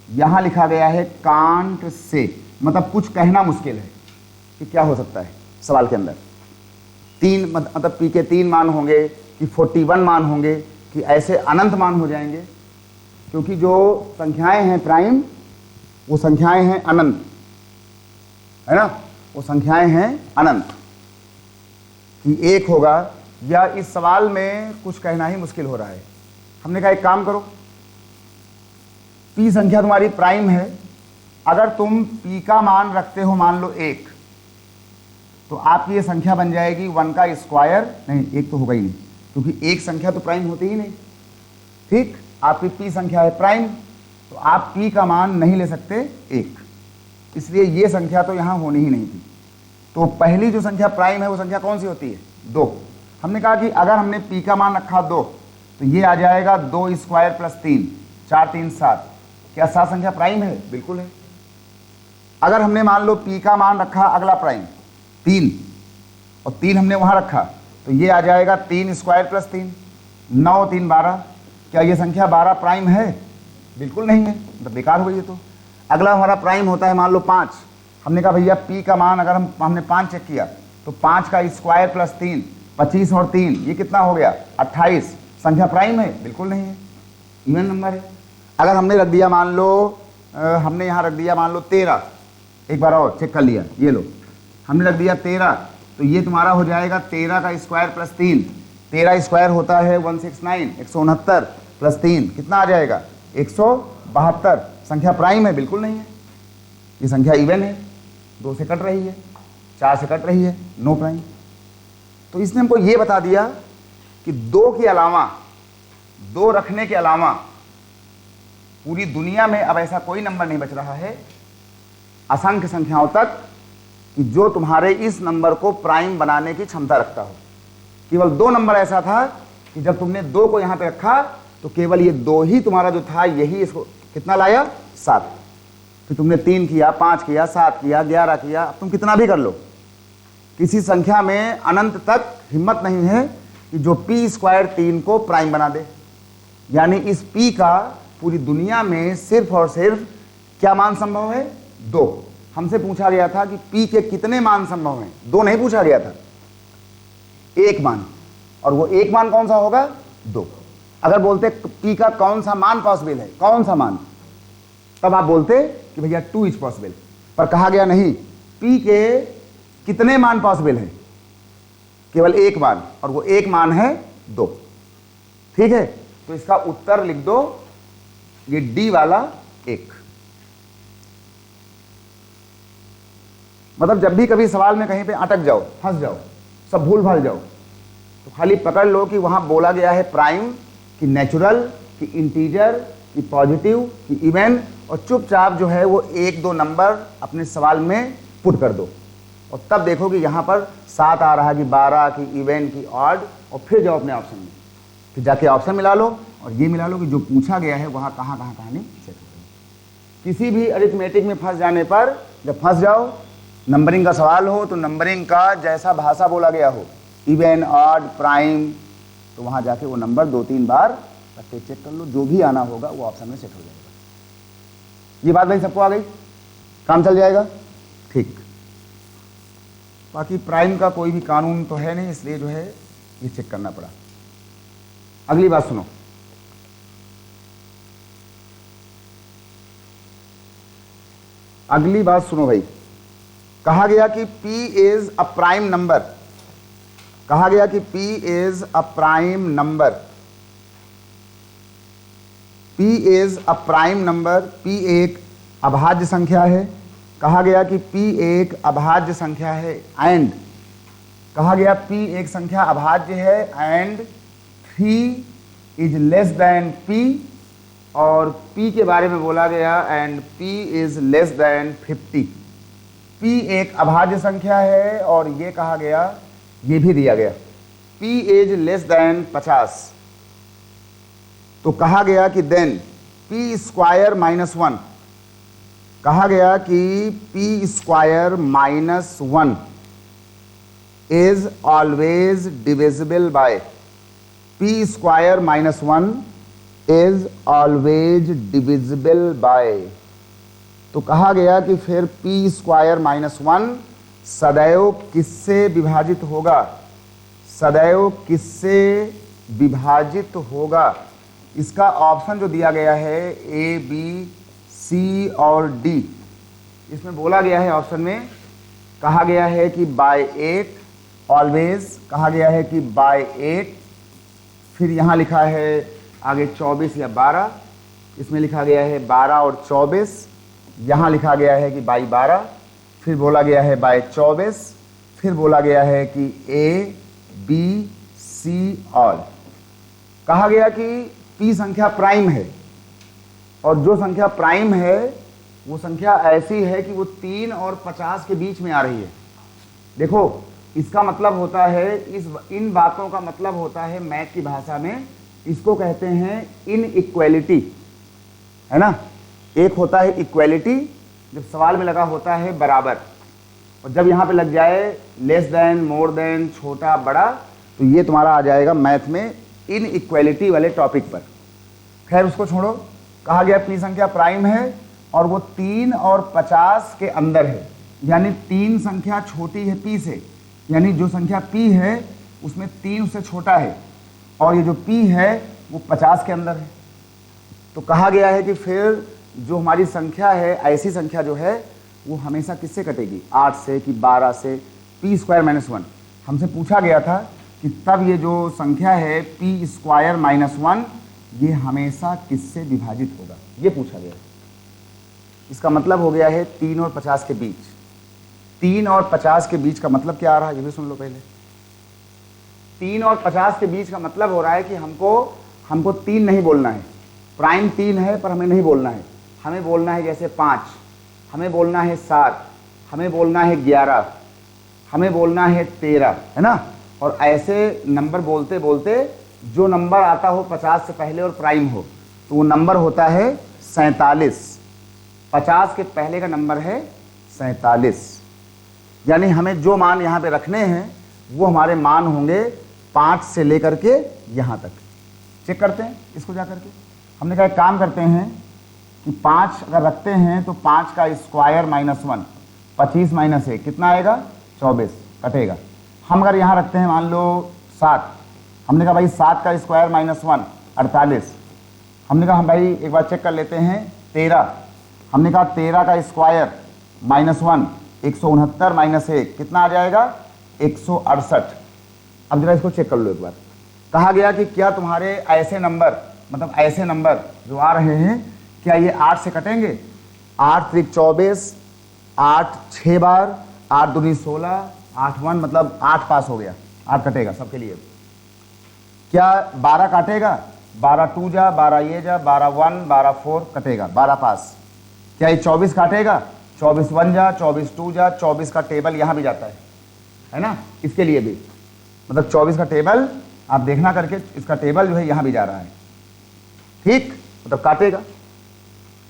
यहां लिखा गया है कांट से, मतलब कुछ कहना मुश्किल है कि क्या हो सकता है सवाल के अंदर। 3 मतलब पी के 3 मान होंगे कि 41 मान होंगे कि ऐसे अनंत मान हो जाएंगे, क्योंकि जो संख्याएं हैं प्राइम वो संख्याएं हैं अनंत, है ना, वो संख्याएं हैं अनंत कि 1 होगा, या इस सवाल में कुछ कहना ही मुश्किल हो रहा है। हमने कहा एक काम करो, पी संख्या तुम्हारी प्राइम है, अगर तुम पी का मान रखते हो मान लो 1, तो आपकी ये संख्या बन जाएगी 1 का स्क्वायर, नहीं 1 तो होगा ही नहीं, क्योंकि एक संख्या तो प्राइम होती ही नहीं। ठीक, आपकी पी संख्या है प्राइम, तो आप पी का मान नहीं ले सकते 1, इसलिए ये संख्या तो यहाँ होनी ही नहीं थी। तो पहली जो संख्या प्राइम है वो संख्या कौन सी होती है, 2। हमने कहा कि अगर हमने पी का मान रखा 2, तो ये आ जाएगा 2 स्क्वायर प्लस 3, 4, 3, 7। क्या 7 संख्या प्राइम है, बिल्कुल है। अगर हमने मान लो पी का मान रखा अगला प्राइम 3, और 3 हमने वहां रखा, तो ये आ जाएगा 3 स्क्वायर प्लस 3, 9, 3, 12। क्या ये संख्या 12 प्राइम है, बिल्कुल नहीं है, मतलब बेकार हो गई है। तो अगला हमारा प्राइम होता है मान लो 5। हमने कहा भैया पी का मान अगर हमने 5 चेक किया, तो 5 का स्क्वायर प्लस 3, 25 और 3, ये कितना हो गया 28। संख्या प्राइम है, बिल्कुल नहीं है, इवन नंबर है। अगर हमने रख दिया मान लो हमने यहाँ रख दिया मान लो 13, एक बार और चेक कर लिया, ये लो हमने रख दिया 13, तो ये तुम्हारा हो जाएगा 13 का स्क्वायर प्लस 3, 13 स्क्वायर होता है 169, 169 प्लस 3 कितना आ जाएगा 172। संख्या प्राइम है, बिल्कुल नहीं है, ये संख्या इवन है, 2 से कट रही है, 4 से कट रही है, नो प्राइम। तो इसने हमको ये बता दिया कि 2 के अलावा, 2 रखने के अलावा पूरी दुनिया में अब ऐसा कोई नंबर नहीं बच रहा है असंख्य संख्याओं तक कि जो तुम्हारे इस नंबर को प्राइम बनाने की क्षमता रखता हो। केवल 2 नंबर ऐसा था कि जब तुमने 2 को यहां पे रखा तो केवल ये 2 ही तुम्हारा जो था यही इसको कितना लाया 7। फिर तुमने 3 किया, 5 किया, 7 किया, 11 किया, अब तुम कितना भी कर लो, किसी संख्या में अनंत तक हिम्मत नहीं है कि जो पी स्क्वायर 3 को प्राइम बना दे। यानी इस पी का पूरी दुनिया में सिर्फ और सिर्फ क्या मान संभव है, 2। हमसे पूछा गया था कि पी के कितने मान संभव हैं, 2 नहीं पूछा गया था, 1 मान, और वो 1 मान कौन सा होगा 2। अगर बोलते पी का कौन सा मान पॉसिबल है, कौन सा मान, तब आप बोलते कि भैया 2 इज पॉसिबल। पर कहा गया नहीं, पी के कितने मान पॉसिबल है, केवल 1 मान, और वो 1 मान है 2। ठीक है, तो इसका उत्तर लिख दो, ये डी वाला 1। मतलब जब भी कभी सवाल में कहीं पे अटक जाओ, फंस जाओ, सब भूल भाल जाओ, तो खाली पकड़ लो कि वहां बोला गया है प्राइम कि नेचुरल कि इंटीजर कि पॉजिटिव कि इवन, और चुपचाप जो है वो 1-2 नंबर अपने सवाल में पुट कर दो, और तब देखो कि यहाँ पर 7 आ रहा है कि 12 कि इवन कि ऑड, और फिर जाओ अपने ऑप्शन में, फिर जाके ऑप्शन मिला लो और ये मिला लो कि जो पूछा गया है वहाँ कहाँ कहानी सेट हो गई। किसी भी अरिथमेटिक में फंस जाने पर, जब फंस जाओ, नंबरिंग का सवाल हो तो नंबरिंग का जैसा भाषा बोला गया हो, इवन ऑड प्राइम, तो वहाँ जाके वो नंबर 2-3 बार रखते चेक कर लो, जो भी आना होगा वो ऑप्शन में सेट हो जाएगा। ये बात भाई सबको आ गई, काम चल जाएगा। ठीक, बाकी प्राइम का कोई भी कानून तो है नहीं, इसलिए जो है ये चेक करना पड़ा। अगली बात सुनो, अगली बात सुनो भाई, कहा गया कि P is a prime number, कहा गया कि P is a prime number, P is a prime number, P एक अभाज्य संख्या है, कहा गया कि P एक अभाज्य संख्या है, एंड कहा गया P एक संख्या अभाज्य है, and 3 is less than P, और P के बारे में बोला गया and P is less than 50। P एक अभाज्य संख्या है और ये कहा गया, ये भी दिया गया P इज लेस देन 50। तो कहा गया कि देन P स्क्वायर माइनस 1, कहा गया कि P square minus 1 is always divisible by, P square minus 1 is always divisible by. तो कहा गया कि फिर P स्क्वायर माइनस 1 सदैव किससे विभाजित होगा, सदैव किससे विभाजित होगा। इसका ऑप्शन जो दिया गया है A, B, C और D, इसमें बोला गया है ऑप्शन में, कहा गया है कि बाय 8 ऑलवेज, कहा गया है कि बाय 8, फिर यहाँ लिखा है आगे 24 या 12, इसमें लिखा गया है 12 और 24, यहाँ लिखा गया है कि बाई 12, फिर बोला गया है बाय 24, फिर बोला गया है कि A, B, C ऑल। कहा गया कि P संख्या प्राइम है, और जो संख्या प्राइम है वो संख्या ऐसी है कि वो 3 और 50 के बीच में आ रही है। देखो इसका मतलब होता है, इन बातों का मतलब होता है मैथ की भाषा में, इसको कहते हैं इनइक्वालिटी, है ना। एक होता है इक्वालिटी, जब सवाल में लगा होता है बराबर, और जब यहाँ पे लग जाए लेस देन, मोर देन, छोटा, बड़ा, तो ये तुम्हारा आ जाएगा मैथ में इनइक्वालिटी वाले टॉपिक पर। खैर उसको छोड़ो, कहा गया P संख्या प्राइम है और वो 3 और 50 के अंदर है, यानी 3 संख्या छोटी है P से, यानी जो संख्या P है उसमें 3 उससे छोटा है, और ये जो P है वो 50 के अंदर है। तो कहा गया है कि फिर जो हमारी संख्या है, ऐसी संख्या जो है वो हमेशा किससे कटेगी, 8 से कि 12 से। P स्क्वायर माइनस 1 हमसे पूछा गया था कि तब ये जो संख्या है P स्क्वायर माइनस 1 ये हमेशा किससे विभाजित होगा, ये पूछा गया। इसका मतलब हो गया है 3 और 50 के बीच। 3 और 50 के बीच का मतलब क्या आ रहा है, ये भी सुन लो पहले। 3 और 50 के बीच का मतलब हो रहा है कि हमको 3 नहीं बोलना है, प्राइम 3 है पर हमें नहीं बोलना है, हमें बोलना है जैसे 5, हमें बोलना है 7, हमें बोलना है 11, हमें बोलना है 13, है ना। और ऐसे नंबर बोलते बोलते जो नंबर आता हो 50 से पहले और प्राइम हो, तो वो नंबर होता है 47। 50 के पहले का नंबर है 47, यानी हमें जो मान यहाँ पे रखने हैं वो हमारे मान होंगे 5 से लेकर के यहाँ तक। चेक करते हैं इसको जा करके। हमने कहा एक काम करते हैं कि 5 अगर रखते हैं तो 5 का स्क्वायर माइनस 1, 25 माइनस 1 कितना आएगा, 24 कटेगा। हम अगर यहाँ रखते हैं मान लो 7, हमने कहा भाई 7 का स्क्वायर माइनस 1 48, हमने कहा हम भाई एक बार चेक कर लेते हैं 13, हमने कहा 13 का स्क्वायर माइनस 1 169 माइनस 1 कितना आ जाएगा, 168। अब जरा इसको चेक कर लो एक बार। कहा गया कि क्या तुम्हारे ऐसे नंबर, मतलब ऐसे नंबर जो आ रहे हैं, क्या ये 8 से कटेंगे। 8 त्रिक 24, 8 6 बार, 8 दूनी 16, 8 1 मतलब 8 पास हो गया, 8 कटेगा सबके लिए। क्या 12 काटेगा, 12 2 जा, 12 ये जा, 12 1, 12 4 कटेगा, 12 पास। क्या ये 24 काटेगा, 24 1 जा, 24 2 जा, 24 का टेबल यहाँ भी जाता है ना, इसके लिए भी, मतलब 24 का टेबल आप देखना करके, इसका टेबल जो है यहाँ भी जा रहा है, ठीक, मतलब काटेगा,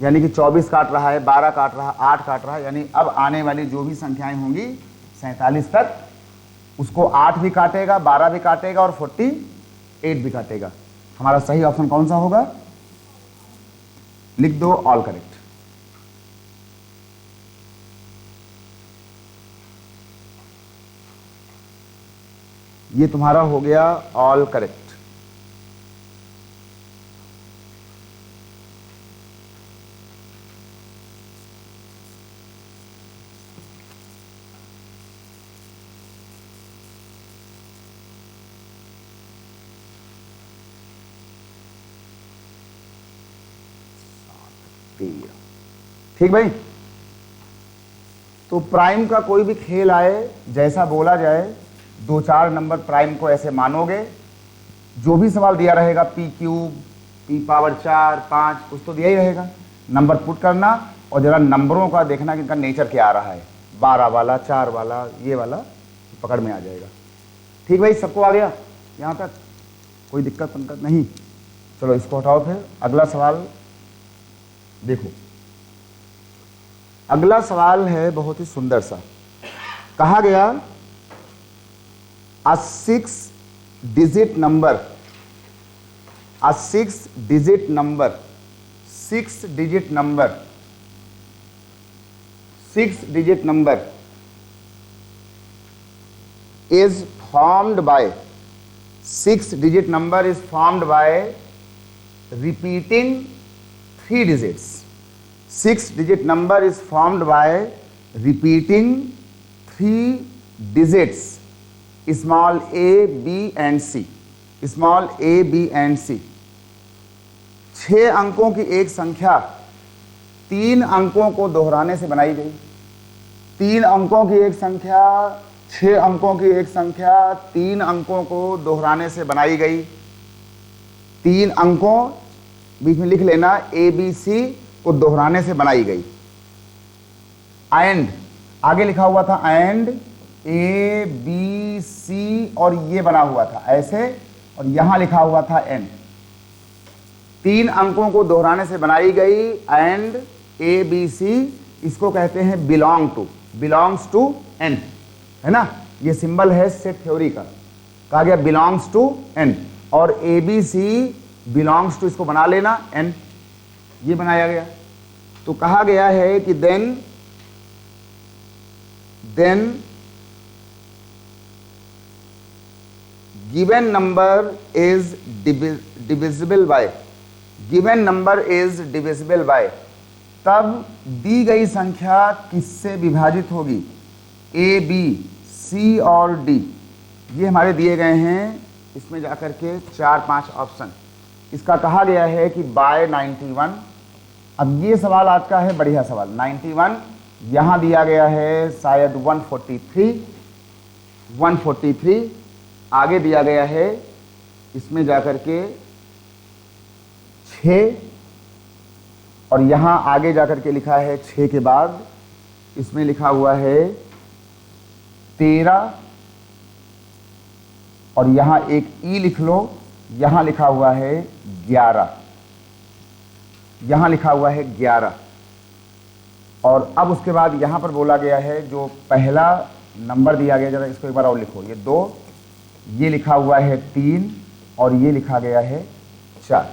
यानी कि 24 काट रहा है, 12 काट रहा है, 8 काट रहा है, यानी अब आने वाली जो भी संख्याएं होंगी 47 तक, उसको 8 भी काटेगा, 12 भी काटेगा और 48 भी काटेगा। हमारा सही ऑप्शन कौन सा होगा, लिख दो ऑल करेक्ट। ये तुम्हारा हो गया ऑल करेक्ट। 13। ठीक भाई, तो प्राइम का कोई भी खेल आए, जैसा बोला जाए, 2-4 नंबर प्राइम को ऐसे मानोगे, जो भी सवाल दिया रहेगा p क्यूब, p पावर 4, 5, कुछ तो दिया ही रहेगा, नंबर पुट करना और जरा नंबरों का देखना कि इनका नेचर क्या आ रहा है, 12 वाला, 4 वाला, ये वाला पकड़ में आ जाएगा। ठीक भाई, सबको आ गया यहाँ तक, कोई दिक्कत नहीं। चलो इसको हटाओ, फिर अगला सवाल देखो। अगला सवाल है बहुत ही सुंदर सा, कहा गया a 6 digit number, a 6 digit number, 6 digit number, 6 digit number is formed by, 6 digit number is formed by repeating 3 digits. 6 digit number is formed by repeating 3 digits, small a, b and c, small a, b and c। 6 अंकों की एक संख्या 3 अंकों को दोहराने से बनाई गई। 3 अंकों की एक संख्या, 6 अंकों की एक संख्या 3 अंकों को दोहराने से बनाई गई। 3 अंकों, बीच में लिख लेना, ए बी सी को दोहराने से बनाई गई। एंड आगे लिखा हुआ था एंड ए बी सी, और ये बना हुआ था ऐसे, और यहां लिखा हुआ था एन। 3 अंकों को दोहराने से बनाई गई एंड ए बी सी, इसको कहते हैं बिलोंग्स टू एन, है ना। ये सिंबल है सेट थ्योरी का, कहा गया बिलोंग्स टू एन, और A B C belongs to, इसको बना लेना एन, ये बनाया गया। तो कहा गया है कि then given number is divisible by, given number is divisible by, तब दी गई संख्या किससे विभाजित होगी? ए बी सी और डी, ये हमारे दिए गए हैं, इसमें जाकर के 4-5 ऑप्शन। इसका कहा गया है कि बाय 91। अब ये सवाल आज का है बढ़िया सवाल। 91 यहाँ दिया गया है शायद 143, आगे दिया गया है इसमें जाकर के 6, और यहाँ आगे जाकर के लिखा है 6 के बाद इसमें लिखा हुआ है 13, और यहाँ एक ई लिख लो, यहाँ लिखा हुआ है 11, यहाँ लिखा हुआ है 11। और अब उसके बाद यहाँ पर बोला गया है जो पहला नंबर दिया गया, जरा इसको एक बार और लिखो, ये 2, ये लिखा हुआ है 3, और ये लिखा गया है 4,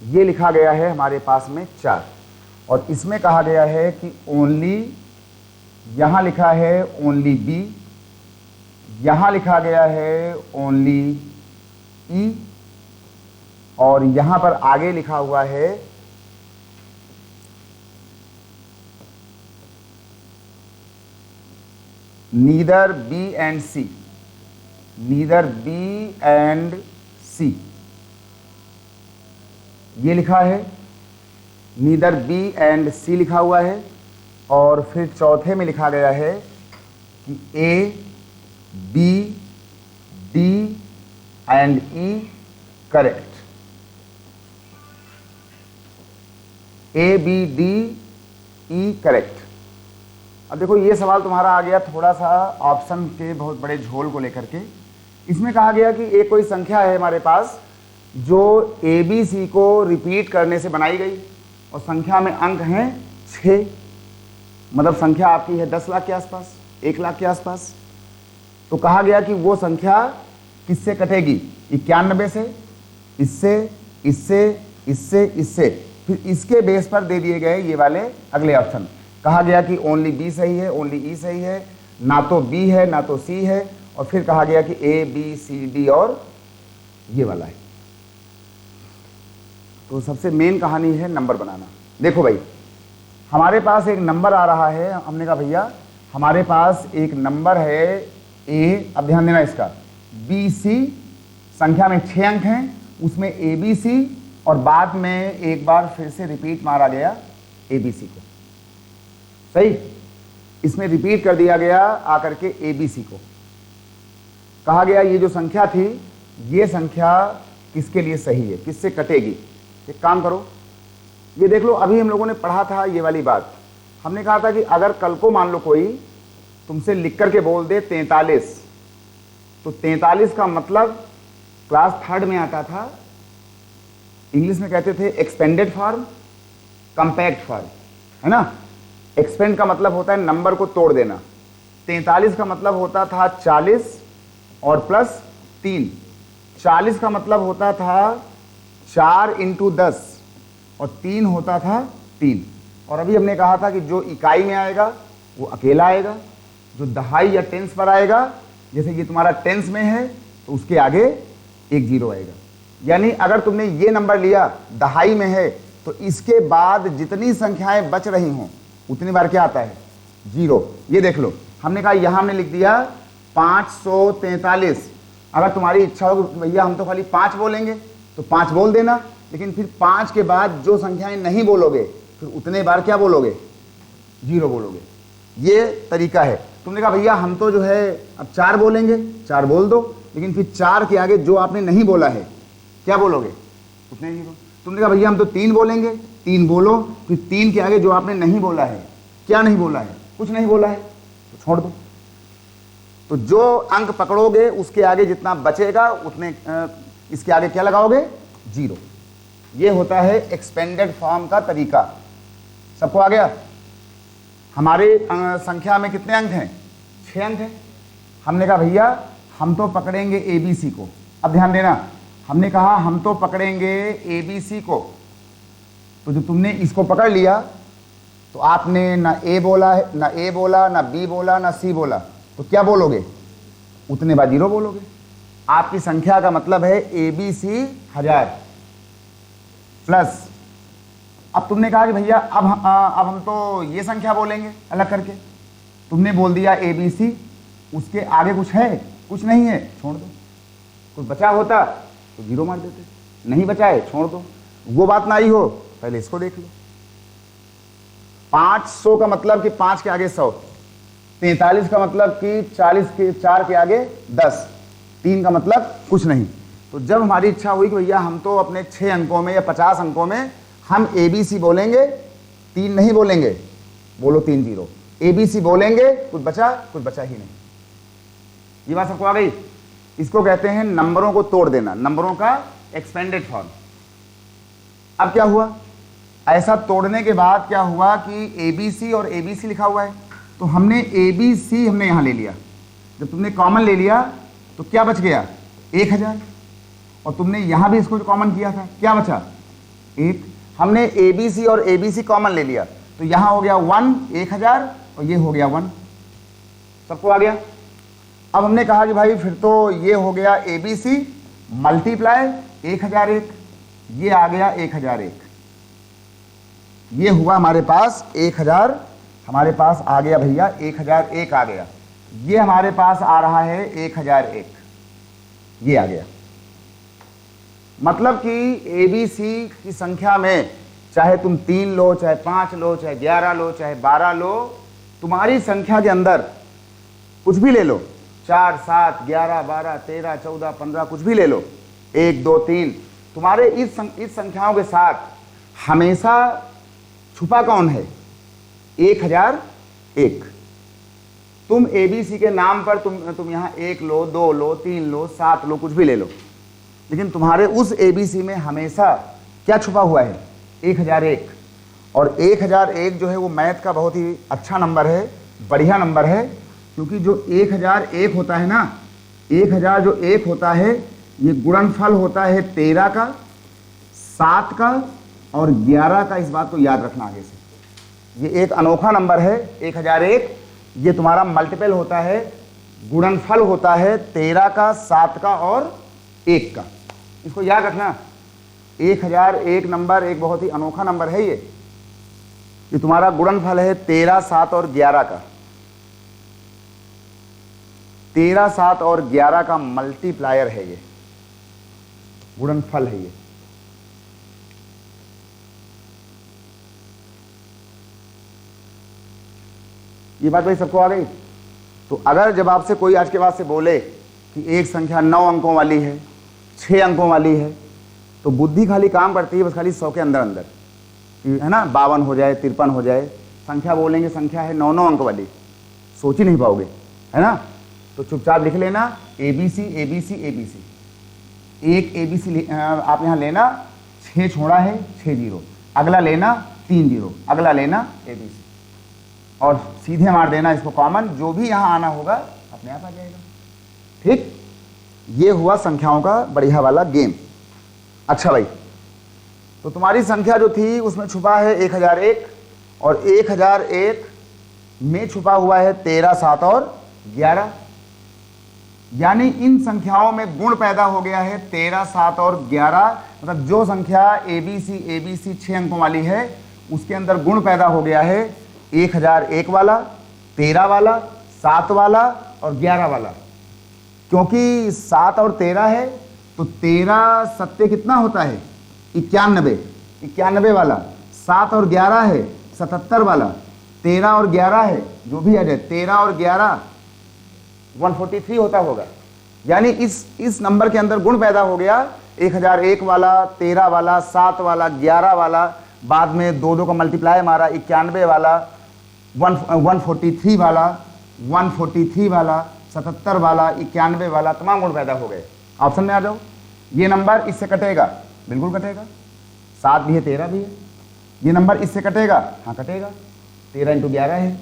ये लिखा गया है हमारे पास में 4। और इसमें कहा गया है कि ओनली, यहाँ लिखा है ओनली बी, यहाँ लिखा गया है ओनली ई, और यहाँ पर आगे लिखा हुआ है neither B and C, neither B and C, ये लिखा है, नीदर बी एंड सी लिखा हुआ है। और फिर चौथे में लिखा गया है कि A B D and E correct, A B D E correct. अब देखो ये सवाल तुम्हारा आ गया थोड़ा सा ऑप्शन के बहुत बड़े झोल को लेकर के। इसमें कहा गया कि एक कोई संख्या है हमारे पास जो ए बी सी को रिपीट करने से बनाई गई, और संख्या में अंक हैं 6, मतलब संख्या आपकी है 10 लाख के आसपास, 1 लाख के आसपास। तो कहा गया कि वो संख्या किससे कटेगी? 91 से, इससे, इससे, इससे, इससे, फिर इसके बेस पर दे दिए गए ये वाले अगले ऑप्शन। कहा गया कि ओनली बी सही है, ओनली ई सही है, ना तो बी है ना तो सी है, और फिर कहा गया कि ए बी सी डी और ये वाला है। तो सबसे मेन कहानी है नंबर बनाना। देखो भाई, हमारे पास एक नंबर आ रहा है, हमने कहा भैया हमारे पास एक नंबर है ए, अब ध्यान देना इसका, बी सी, संख्या में 6 अंक हैं, उसमें ए बी सी, और बाद में एक बार फिर से रिपीट मारा गया एबीसी को। सही, इसमें रिपीट कर दिया गया आकर के एबीसी को। कहा गया ये जो संख्या थी, ये संख्या किसके लिए सही है, किससे कटेगी। एक काम करो, ये देख लो, अभी हम लोगों ने पढ़ा था ये वाली बात। हमने कहा था कि अगर कल को मान लो कोई तुमसे लिख करके बोल दे 43, तो 43 का मतलब क्लास 3rd में आता था, इंग्लिश में कहते थे एक्सपेंडेड फॉर्म, कंपैक्ट फॉर्म, है ना। एक्सपेंड का मतलब होता है नंबर को तोड़ देना। 43 का मतलब होता था 40 और प्लस 3। 40 का मतलब होता था 4 × 10 और 3 होता था 3। और अभी हमने कहा था कि जो इकाई में आएगा वो अकेला आएगा, जो दहाई या टेंस पर आएगा, जैसे ये तुम्हारा टेंस में है तो उसके आगे एक जीरो आएगा। यानी अगर तुमने ये नंबर लिया दहाई में है तो इसके बाद जितनी संख्याएं बच रही हों उतनी बार क्या आता है, जीरो। ये देख लो, हमने कहा यहां हमने लिख दिया 543। अगर तुम्हारी इच्छा हो कि भैया हम तो खाली 5 बोलेंगे तो 5 बोल देना, लेकिन फिर 5 के बाद जो संख्याएं नहीं बोलोगे फिर उतने बार क्या बोलोगे, जीरो बोलोगे। ये तरीका है। तुमने कहा भैया हम तो जो है अब 4 बोलेंगे, 4 बोल दो, लेकिन फिर 4 के आगे जो आपने नहीं बोला है क्या बोलोगे, उतने जीरो। तुमने कहा भैया हम तो 3 बोलेंगे, 3 बोलो, फिर 3 के आगे जो आपने नहीं बोला है, क्या नहीं बोला है, कुछ नहीं बोला है, तो छोड़ दो। तो जो अंक पकड़ोगे उसके आगे जितना बचेगा उतने इसके आगे क्या लगाओगे, जीरो। ये होता है एक्सपेंडेड फॉर्म का तरीका। सबको आ गया। हमारे संख्या में कितने अंक हैं, 6 अंक हैं। हमने कहा भैया हम तो पकड़ेंगे एबीसी को। अब ध्यान देना, हमने कहा हम तो पकड़ेंगे एबीसी को, तो जो तुमने इसको पकड़ लिया तो आपने ना ए बोला है, ना ए बोला, ना बी बोला, ना सी बोला, तो क्या बोलोगे, उतने बार जीरो बोलोगे। आपकी संख्या का मतलब है एबीसी 1000 प्लस। अब तुमने कहा कि भैया अब हम तो ये संख्या बोलेंगे अलग करके। तुमने बोल दिया एबीसी, उसके आगे कुछ है, कुछ नहीं है, छोड़ दो। कुछ बचा होता तो जीरो मार देते, नहीं बचा है छोड़ दो। वो बात ना आई हो, पहले इसको देख लो। 500 का मतलब कि 5 के आगे 100, 43 का मतलब कि 40 के 4 के आगे 10, 3 का मतलब कुछ नहीं। तो जब हमारी इच्छा हुई कि भैया हम तो अपने 6 अंकों में या 50 अंकों में हम एबीसी बोलेंगे, 3 नहीं बोलेंगे, बोलो 3 जीरो। एबीसी बोलेंगे, कुछ बचा ही नहीं। ये बात सबको आ गई। इसको कहते हैं नंबरों को तोड़ देना, नंबरों का एक्सपेंडेड फॉर्म। अब क्या हुआ, ऐसा तोड़ने के बाद क्या हुआ कि एबीसी और एबीसी लिखा हुआ है, तो हमने एबीसी हमने यहां ले लिया। जब तुमने कॉमन ले लिया तो क्या बच गया, 1000। और तुमने यहां भी इसको कॉमन किया था, क्या बचा, 1। हमने एबीसी और एबीसी कॉमन ले लिया तो यहां हो गया 1, 1000, और ये हो गया 1। सबको आ गया। अब हमने कहा कि भाई फिर तो ये हो गया एबीसी मल्टीप्लाई 1001, ये आ गया 1001, ये हुआ हमारे पास 1000, हमारे पास आ गया भैया 1001 आ गया। ये हमारे पास आ रहा है 1001, ये आ गया। मतलब कि एबीसी की संख्या में चाहे तुम 3 लो, चाहे 5 लो, चाहे 11 लो, चाहे 12 लो, तुम्हारी संख्या के अंदर कुछ भी ले लो, 4, 7, 11, 12, 13, 14, 15, कुछ भी ले लो, 1, 2, 3, तुम्हारे इस संख्याओं के साथ हमेशा छुपा कौन है, 1001। तुम एबीसी के नाम पर तुम यहां 1 लो, 2 लो, 3 लो, 7 लो, कुछ भी ले लो, लेकिन तुम्हारे उस एबीसी में हमेशा क्या छुपा हुआ है, 1001। और 1001 जो है वो मैथ का बहुत ही अच्छा नंबर है, बढ़िया नंबर है, क्योंकि जो 1001 होता है ना, 1000 जो 1 होता है ये गुणनफल होता है 13 का, 7 का और 11 का। इस बात को याद रखना आगे से, ये एक अनोखा नंबर है 1001। ये तुम्हारा मल्टीपल होता है, गुणनफल होता है 13 का, 7 का और 1 का। इसको याद रखना। 1001 नंबर एक बहुत ही अनोखा नंबर है। ये तुम्हारा गुणनफल है 13, 7 और 11 का। 13, 7 और 11 का मल्टीप्लायर है, ये गुणनफल है ये। ये बात भाई सबको आ गई। तो अगर जब आपसे कोई आज के बाद से बोले कि एक संख्या 9 अंकों वाली है, 6 अंकों वाली है, तो बुद्धि खाली काम करती है बस खाली 100 के अंदर अंदर, है ना, 52 हो जाए, 53 हो जाए। संख्या बोलेंगे संख्या है 9 अंक वाली, सोच ही नहीं पाओगे, है ना। तो चुपचाप लिख लेना ABC ABC ABC। एक ABC आप यहाँ लेना, 6 छोड़ा है 6 जीरो, अगला लेना 3 जीरो, अगला लेना ABC और सीधे मार देना इसको कॉमन, जो भी यहाँ आना होगा अपने आप आ जाएगा। ठीक, ये हुआ संख्याओं का बढ़िया वाला गेम। अच्छा भाई, तो तुम्हारी संख्या जो थी उसमें छुपा है 1001 और 1001 में छुपा हुआ है 13, 7 और 11, यानी इन संख्याओं में गुण पैदा हो गया है 13, 7 और 11। मतलब जो संख्या ABC 6 अंकों वाली है उसके अंदर गुण पैदा हो गया है 1001 वाला, 13 वाला, 7 वाला और 11 वाला। क्योंकि 7 और 13 है तो 13 सत्ते कितना होता है 91 वाला, 7 और 11 है 77 वाला, 13 और 11 है जो भी आ जाए, 13 और 11 143 होता होगा। यानी इस नंबर के अंदर गुण पैदा हो गया 1001 वाला, 13 वाला, 7 वाला, 11 वाला, बाद में 2 का मल्टीप्लाई मारा 91 वाला, 143 वाला, 143 वाला, 77 वाला, 91 वाला, तमाम गुण पैदा हो गए। ऑप्शन में आ जाओ। ये नंबर इससे कटेगा, बिल्कुल कटेगा, 7 भी है 13 भी है। ये नंबर इससे कटेगा, हाँ कटेगा, 13 × 11 है।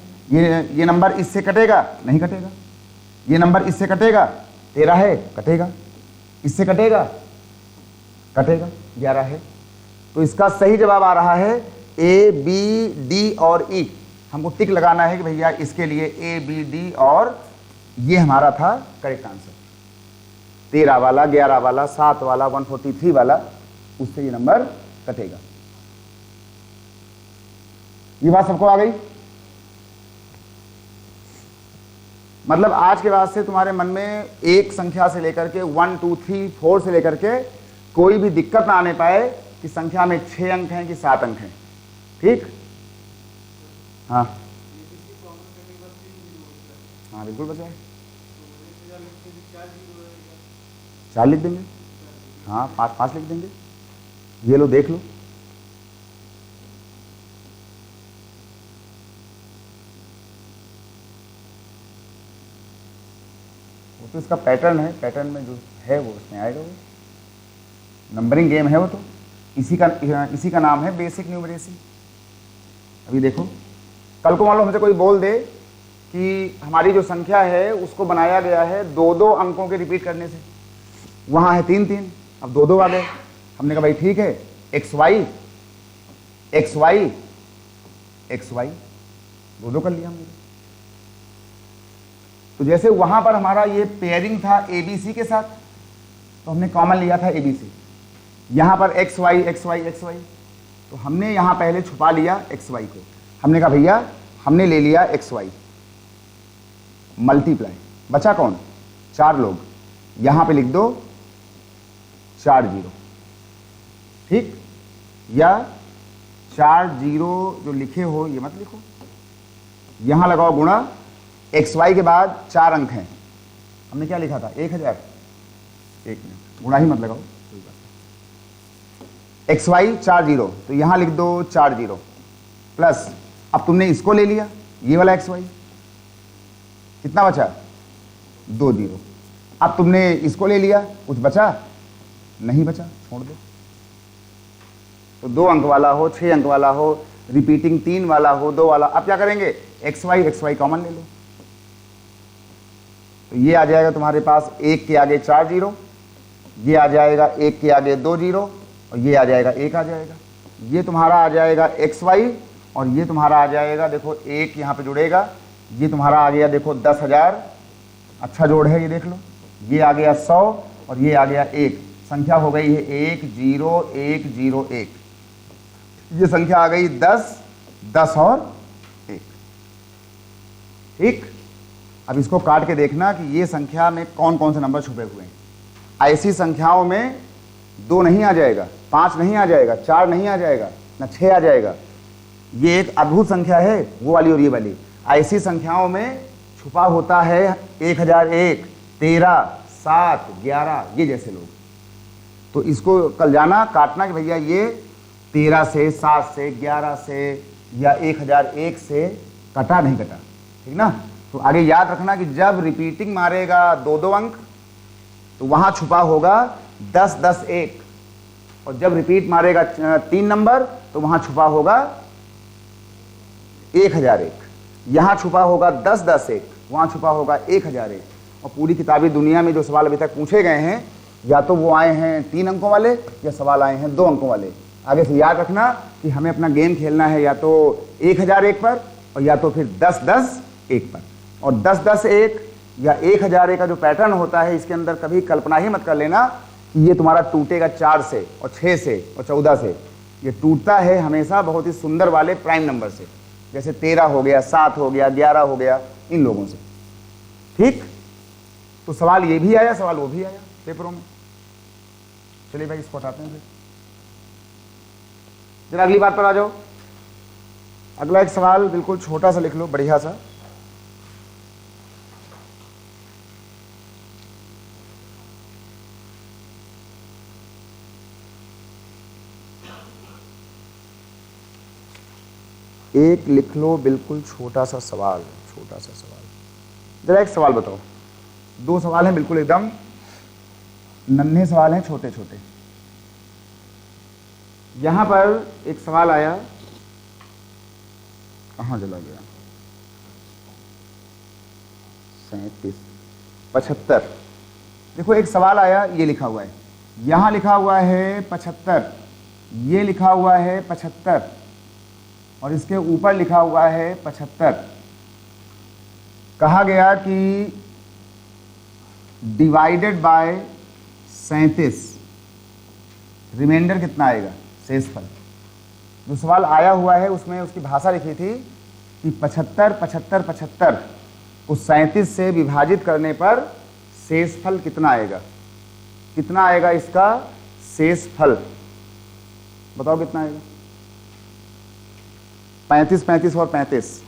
ये नंबर इससे कटेगा, नहीं कटेगा। ये नंबर इससे कटेगा, 13 है, कटेगा। इससे कटेगा, कटेगा, 11 है। तो इसका सही जवाब आ रहा है A, B, D और E। हमको टिक लगाना है कि भैया इसके लिए A, B, D और ये हमारा था करेक्ट आंसर। 13 वाला, 11 वाला, 7 वाला, 143 वाला, उससे ये नंबर कटेगा। ये बात सबको आ गई। मतलब आज के बाद से तुम्हारे मन में एक संख्या से लेकर के 1, 2, 3, 4 से लेकर के कोई भी दिक्कत ना आने पाए कि संख्या में 6 अंक हैं कि 7 अंक हैं। ठीक, हाँ हाँ बिल्कुल बचा है, 4 लिख देंगे, हाँ 5 लिख देंगे। ये लो देख लो, वो तो इसका पैटर्न है, पैटर्न में जो है वो उसमें आएगा। वो नंबरिंग गेम है, वो तो इसी का नाम है बेसिक न्यूमरेसी। अभी देखो, कल को मान लो हमसे कोई बोल दे कि हमारी जो संख्या है उसको बनाया गया है 2 अंकों के रिपीट करने से, वहाँ है 3, अब 2 आ गए। हमने कहा भाई ठीक है, XY 2 कर लिया हमने। तो जैसे वहां पर हमारा ये पेयरिंग था ABC के साथ, तो हमने कॉमन लिया था ABC। यहां पर XY, तो हमने यहां पहले छुपा लिया XY को। हमने कहा भैया हमने ले लिया XY मल्टीप्लाई, बचा कौन, 4 लोग, यहां पे लिख दो 4 जीरो। ठीक, या 4 जीरो जो लिखे हो ये मत लिखो, यहां लगाओ गुणा, XY के बाद 4 अंक हैं, हमने क्या लिखा था 1000, 1 मिनट, गुणा ही मत लगाओ, कोई बात नहीं। XY 4 जीरो, तो यहां लिख दो 4 जीरो प्लस, अब तुमने इसको ले लिया, ये वाला XY, कितना बचा 2 जीरो। अब तुमने इसको ले लिया, कुछ बचा नहीं, बचा, छोड़ दो। तो 2 अंक वाला हो, 6 अंक वाला हो, रिपीटिंग 3 वाला हो, 2 वाला, अब क्या करेंगे XY कॉमन ले लो। तो ये आ जाएगा तुम्हारे पास 1 के आगे 4 जीरो, ये आ जाएगा 1 के आगे 2 जीरो और ये आ जाएगा 1 आ जाएगा। ये तुम्हारा आ जाएगा XY और ये तुम्हारा आ जाएगा, देखो 1 यहाँ पे जुड़ेगा, ये तुम्हारा आ गया देखो 10,000, अच्छा जोड़ है ये देख लो, ये आ गया 100 और ये आ गया 1, संख्या हो गई है 10101। ये संख्या आ गई 10, 10 और 1। ठीक, अब इसको काट के देखना कि ये संख्या में कौन कौन से नंबर छुपे हुए हैं। ऐसी संख्याओं में 2 नहीं आ जाएगा, 5 नहीं आ जाएगा, 4 नहीं आ जाएगा, ना 6 आ जाएगा। ये एक अद्भुत संख्या है, वो वाली और ये वाली। ऐसी संख्याओं में छुपा होता है 1001, 13, 7, 11, ये जैसे लोग। तो इसको कल जाना काटना कि भैया ये 13 से, 7 से, 11 से या 1001 से कटा नहीं कटा, ठीक ना। तो आगे याद रखना कि जब रिपीटिंग मारेगा 2-2 अंक तो वहां छुपा होगा 10, 10, 1, और जब रिपीट मारेगा 3 नंबर तो वहां छुपा होगा 1001। यहां छुपा होगा 10, 10, 1, वहां छुपा होगा 1001। और पूरी किताबी दुनिया में जो सवाल अभी तक पूछे गए हैं या तो वो आए हैं 3 अंकों वाले या सवाल आए हैं 2 अंकों वाले। आगे से याद रखना कि हमें अपना गेम खेलना है या तो 1001 पर और या तो फिर 10, 10, 1 पर। और 10, 10, 1 या 1001 का जो पैटर्न होता है इसके अंदर कभी कल्पना ही मत कर लेना कि ये तुम्हारा टूटेगा 4 से और 6 से और 14 से। ये टूटता है हमेशा बहुत ही सुंदर वाले प्राइम नंबर से, जैसे 13 हो गया, 7 हो गया, 11 हो गया, इन लोगों से। ठीक, तो सवाल ये भी आया, सवाल वो भी आया पेपरों में। चलिए भाई इसको हटाते हैं फिर, जरा अगली बात पर आ जाओ। अगला एक सवाल बिल्कुल छोटा सा लिख लो, बढ़िया सा। एक लिख लो बिल्कुल छोटा सा सवाल, छोटा सा सवाल। जरा एक सवाल बताओ, 2 सवाल हैं बिल्कुल एकदम नन्हे सवाल हैं, छोटे छोटे। यहां पर एक सवाल आया, कहां चला गया, 37, 75। देखो एक सवाल आया, ये लिखा हुआ है, यहां लिखा हुआ है 75, ये लिखा हुआ है 75 और इसके ऊपर लिखा हुआ है 75। कहा गया कि डिवाइडेड बाय 37 रिमाइंडर कितना आएगा, शेषफल। जो सवाल आया हुआ है उसमें उसकी भाषा लिखी थी कि 75, 75, 75 को 37 से विभाजित करने पर शेषफल कितना आएगा। कितना आएगा इसका शेषफल, बताओ कितना आएगा। 35, 35 और 35,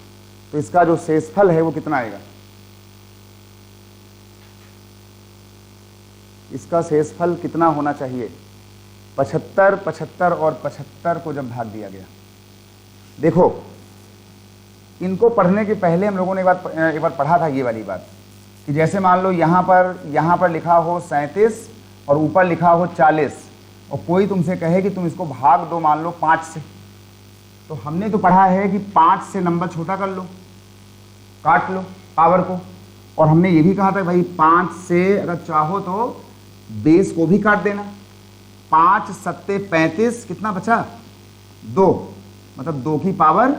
तो इसका जो शेषफल है वो कितना आएगा। इसका शेषफल कितना होना चाहिए। 75, 75 और 75 को जब भाग दिया गया, देखो इनको पढ़ने के पहले हम लोगों ने एक बार पढ़ा था ये वाली बात कि जैसे मान लो यहाँ पर लिखा हो 37 और ऊपर लिखा हो 40 और कोई तुमसे कहे कि तुम इसको भाग दो मान लो 5 से, तो हमने तो पढ़ा है कि 5 से नंबर छोटा कर लो, काट लो पावर को। और हमने ये भी कहा था भाई 5 से अगर चाहो तो बेस को भी काट देना। 5 सत्ते 35, कितना बचा 2, मतलब 2 की पावर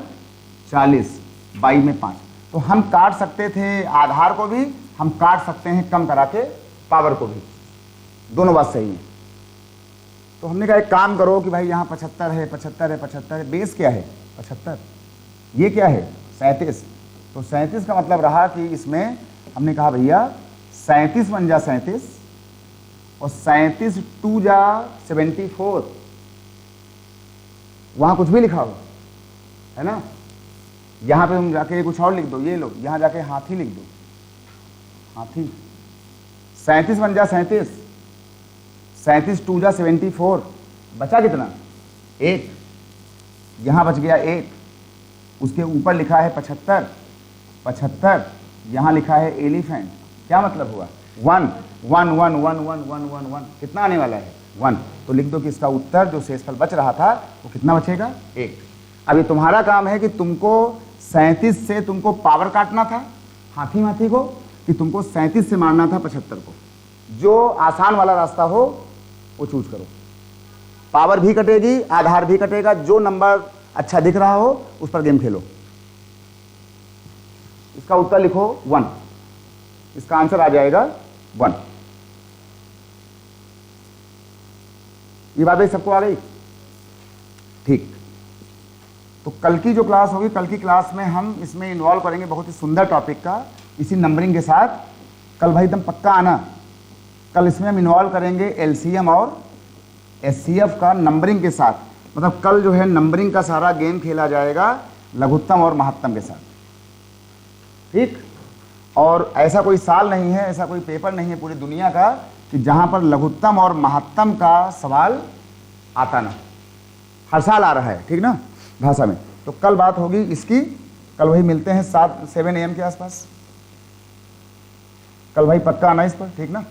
40, 22 में 5। तो हम काट सकते थे आधार को भी, हम काट सकते हैं कम करा के पावर को भी, दोनों बात सही है। तो हमने कहा एक काम करो कि भाई यहाँ 75 है, 75 है, 75 है, बेस क्या है 75, ये क्या है 37। तो 37 का मतलब रहा कि इसमें हमने कहा भैया 37 बन जा 37 और 37 2 जा 74, वहां कुछ भी लिखा हो है ना। यहां पे तुम जाके कुछ और लिख दो, ये लो यहां जाके हाथी लिख दो, हाथी। 37 बन जा 37, 37 2 जा 74, बचा कितना 1, यहां बच गया 1, उसके ऊपर लिखा है 75, 75 यहां लिखा है एलिफेंट, क्या मतलब हुआ 1, 1, 1, 1, 1, 1, 1, 1, कितना आने वाला है 1। तो लिख दो कि इसका उत्तर जो शेषफल बच रहा था वो कितना बचेगा 1। अभी तुम्हारा काम है कि तुमको 37 से तुमको पावर काटना था हाथी को, कि तुमको 37 से मारना था 75 को। जो आसान वाला रास्ता हो वो चूज करो, पावर भी कटेगी आधार भी कटेगा, जो नंबर अच्छा दिख रहा हो उस पर गेम खेलो। इसका उत्तर लिखो 1, इसका आंसर आ जाएगा 1। ये बात सबको आ गई, ठीक। तो कल की जो क्लास होगी, कल की क्लास में हम इसमें इन्वॉल्व करेंगे बहुत ही सुंदर टॉपिक का, इसी नंबरिंग के साथ। कल भाई एकदम पक्का आना, कल इसमें हम इन्वॉल्व करेंगे एलसीएम और एचसीएफ का नंबरिंग के साथ। मतलब कल जो है नंबरिंग का सारा गेम खेला जाएगा लघुत्तम और महत्तम के साथ। ठीक। और ऐसा कोई साल नहीं है, ऐसा कोई पेपर नहीं है पूरी दुनिया का कि जहां पर लघुत्तम और महत्तम का सवाल आता ना, हर साल आ रहा है, ठीक ना, भाषा में। तो कल बात होगी इसकी, कल वही मिलते हैं 7 AM के आसपास। कल भाई पक्का आना इस पर, ठीक ना।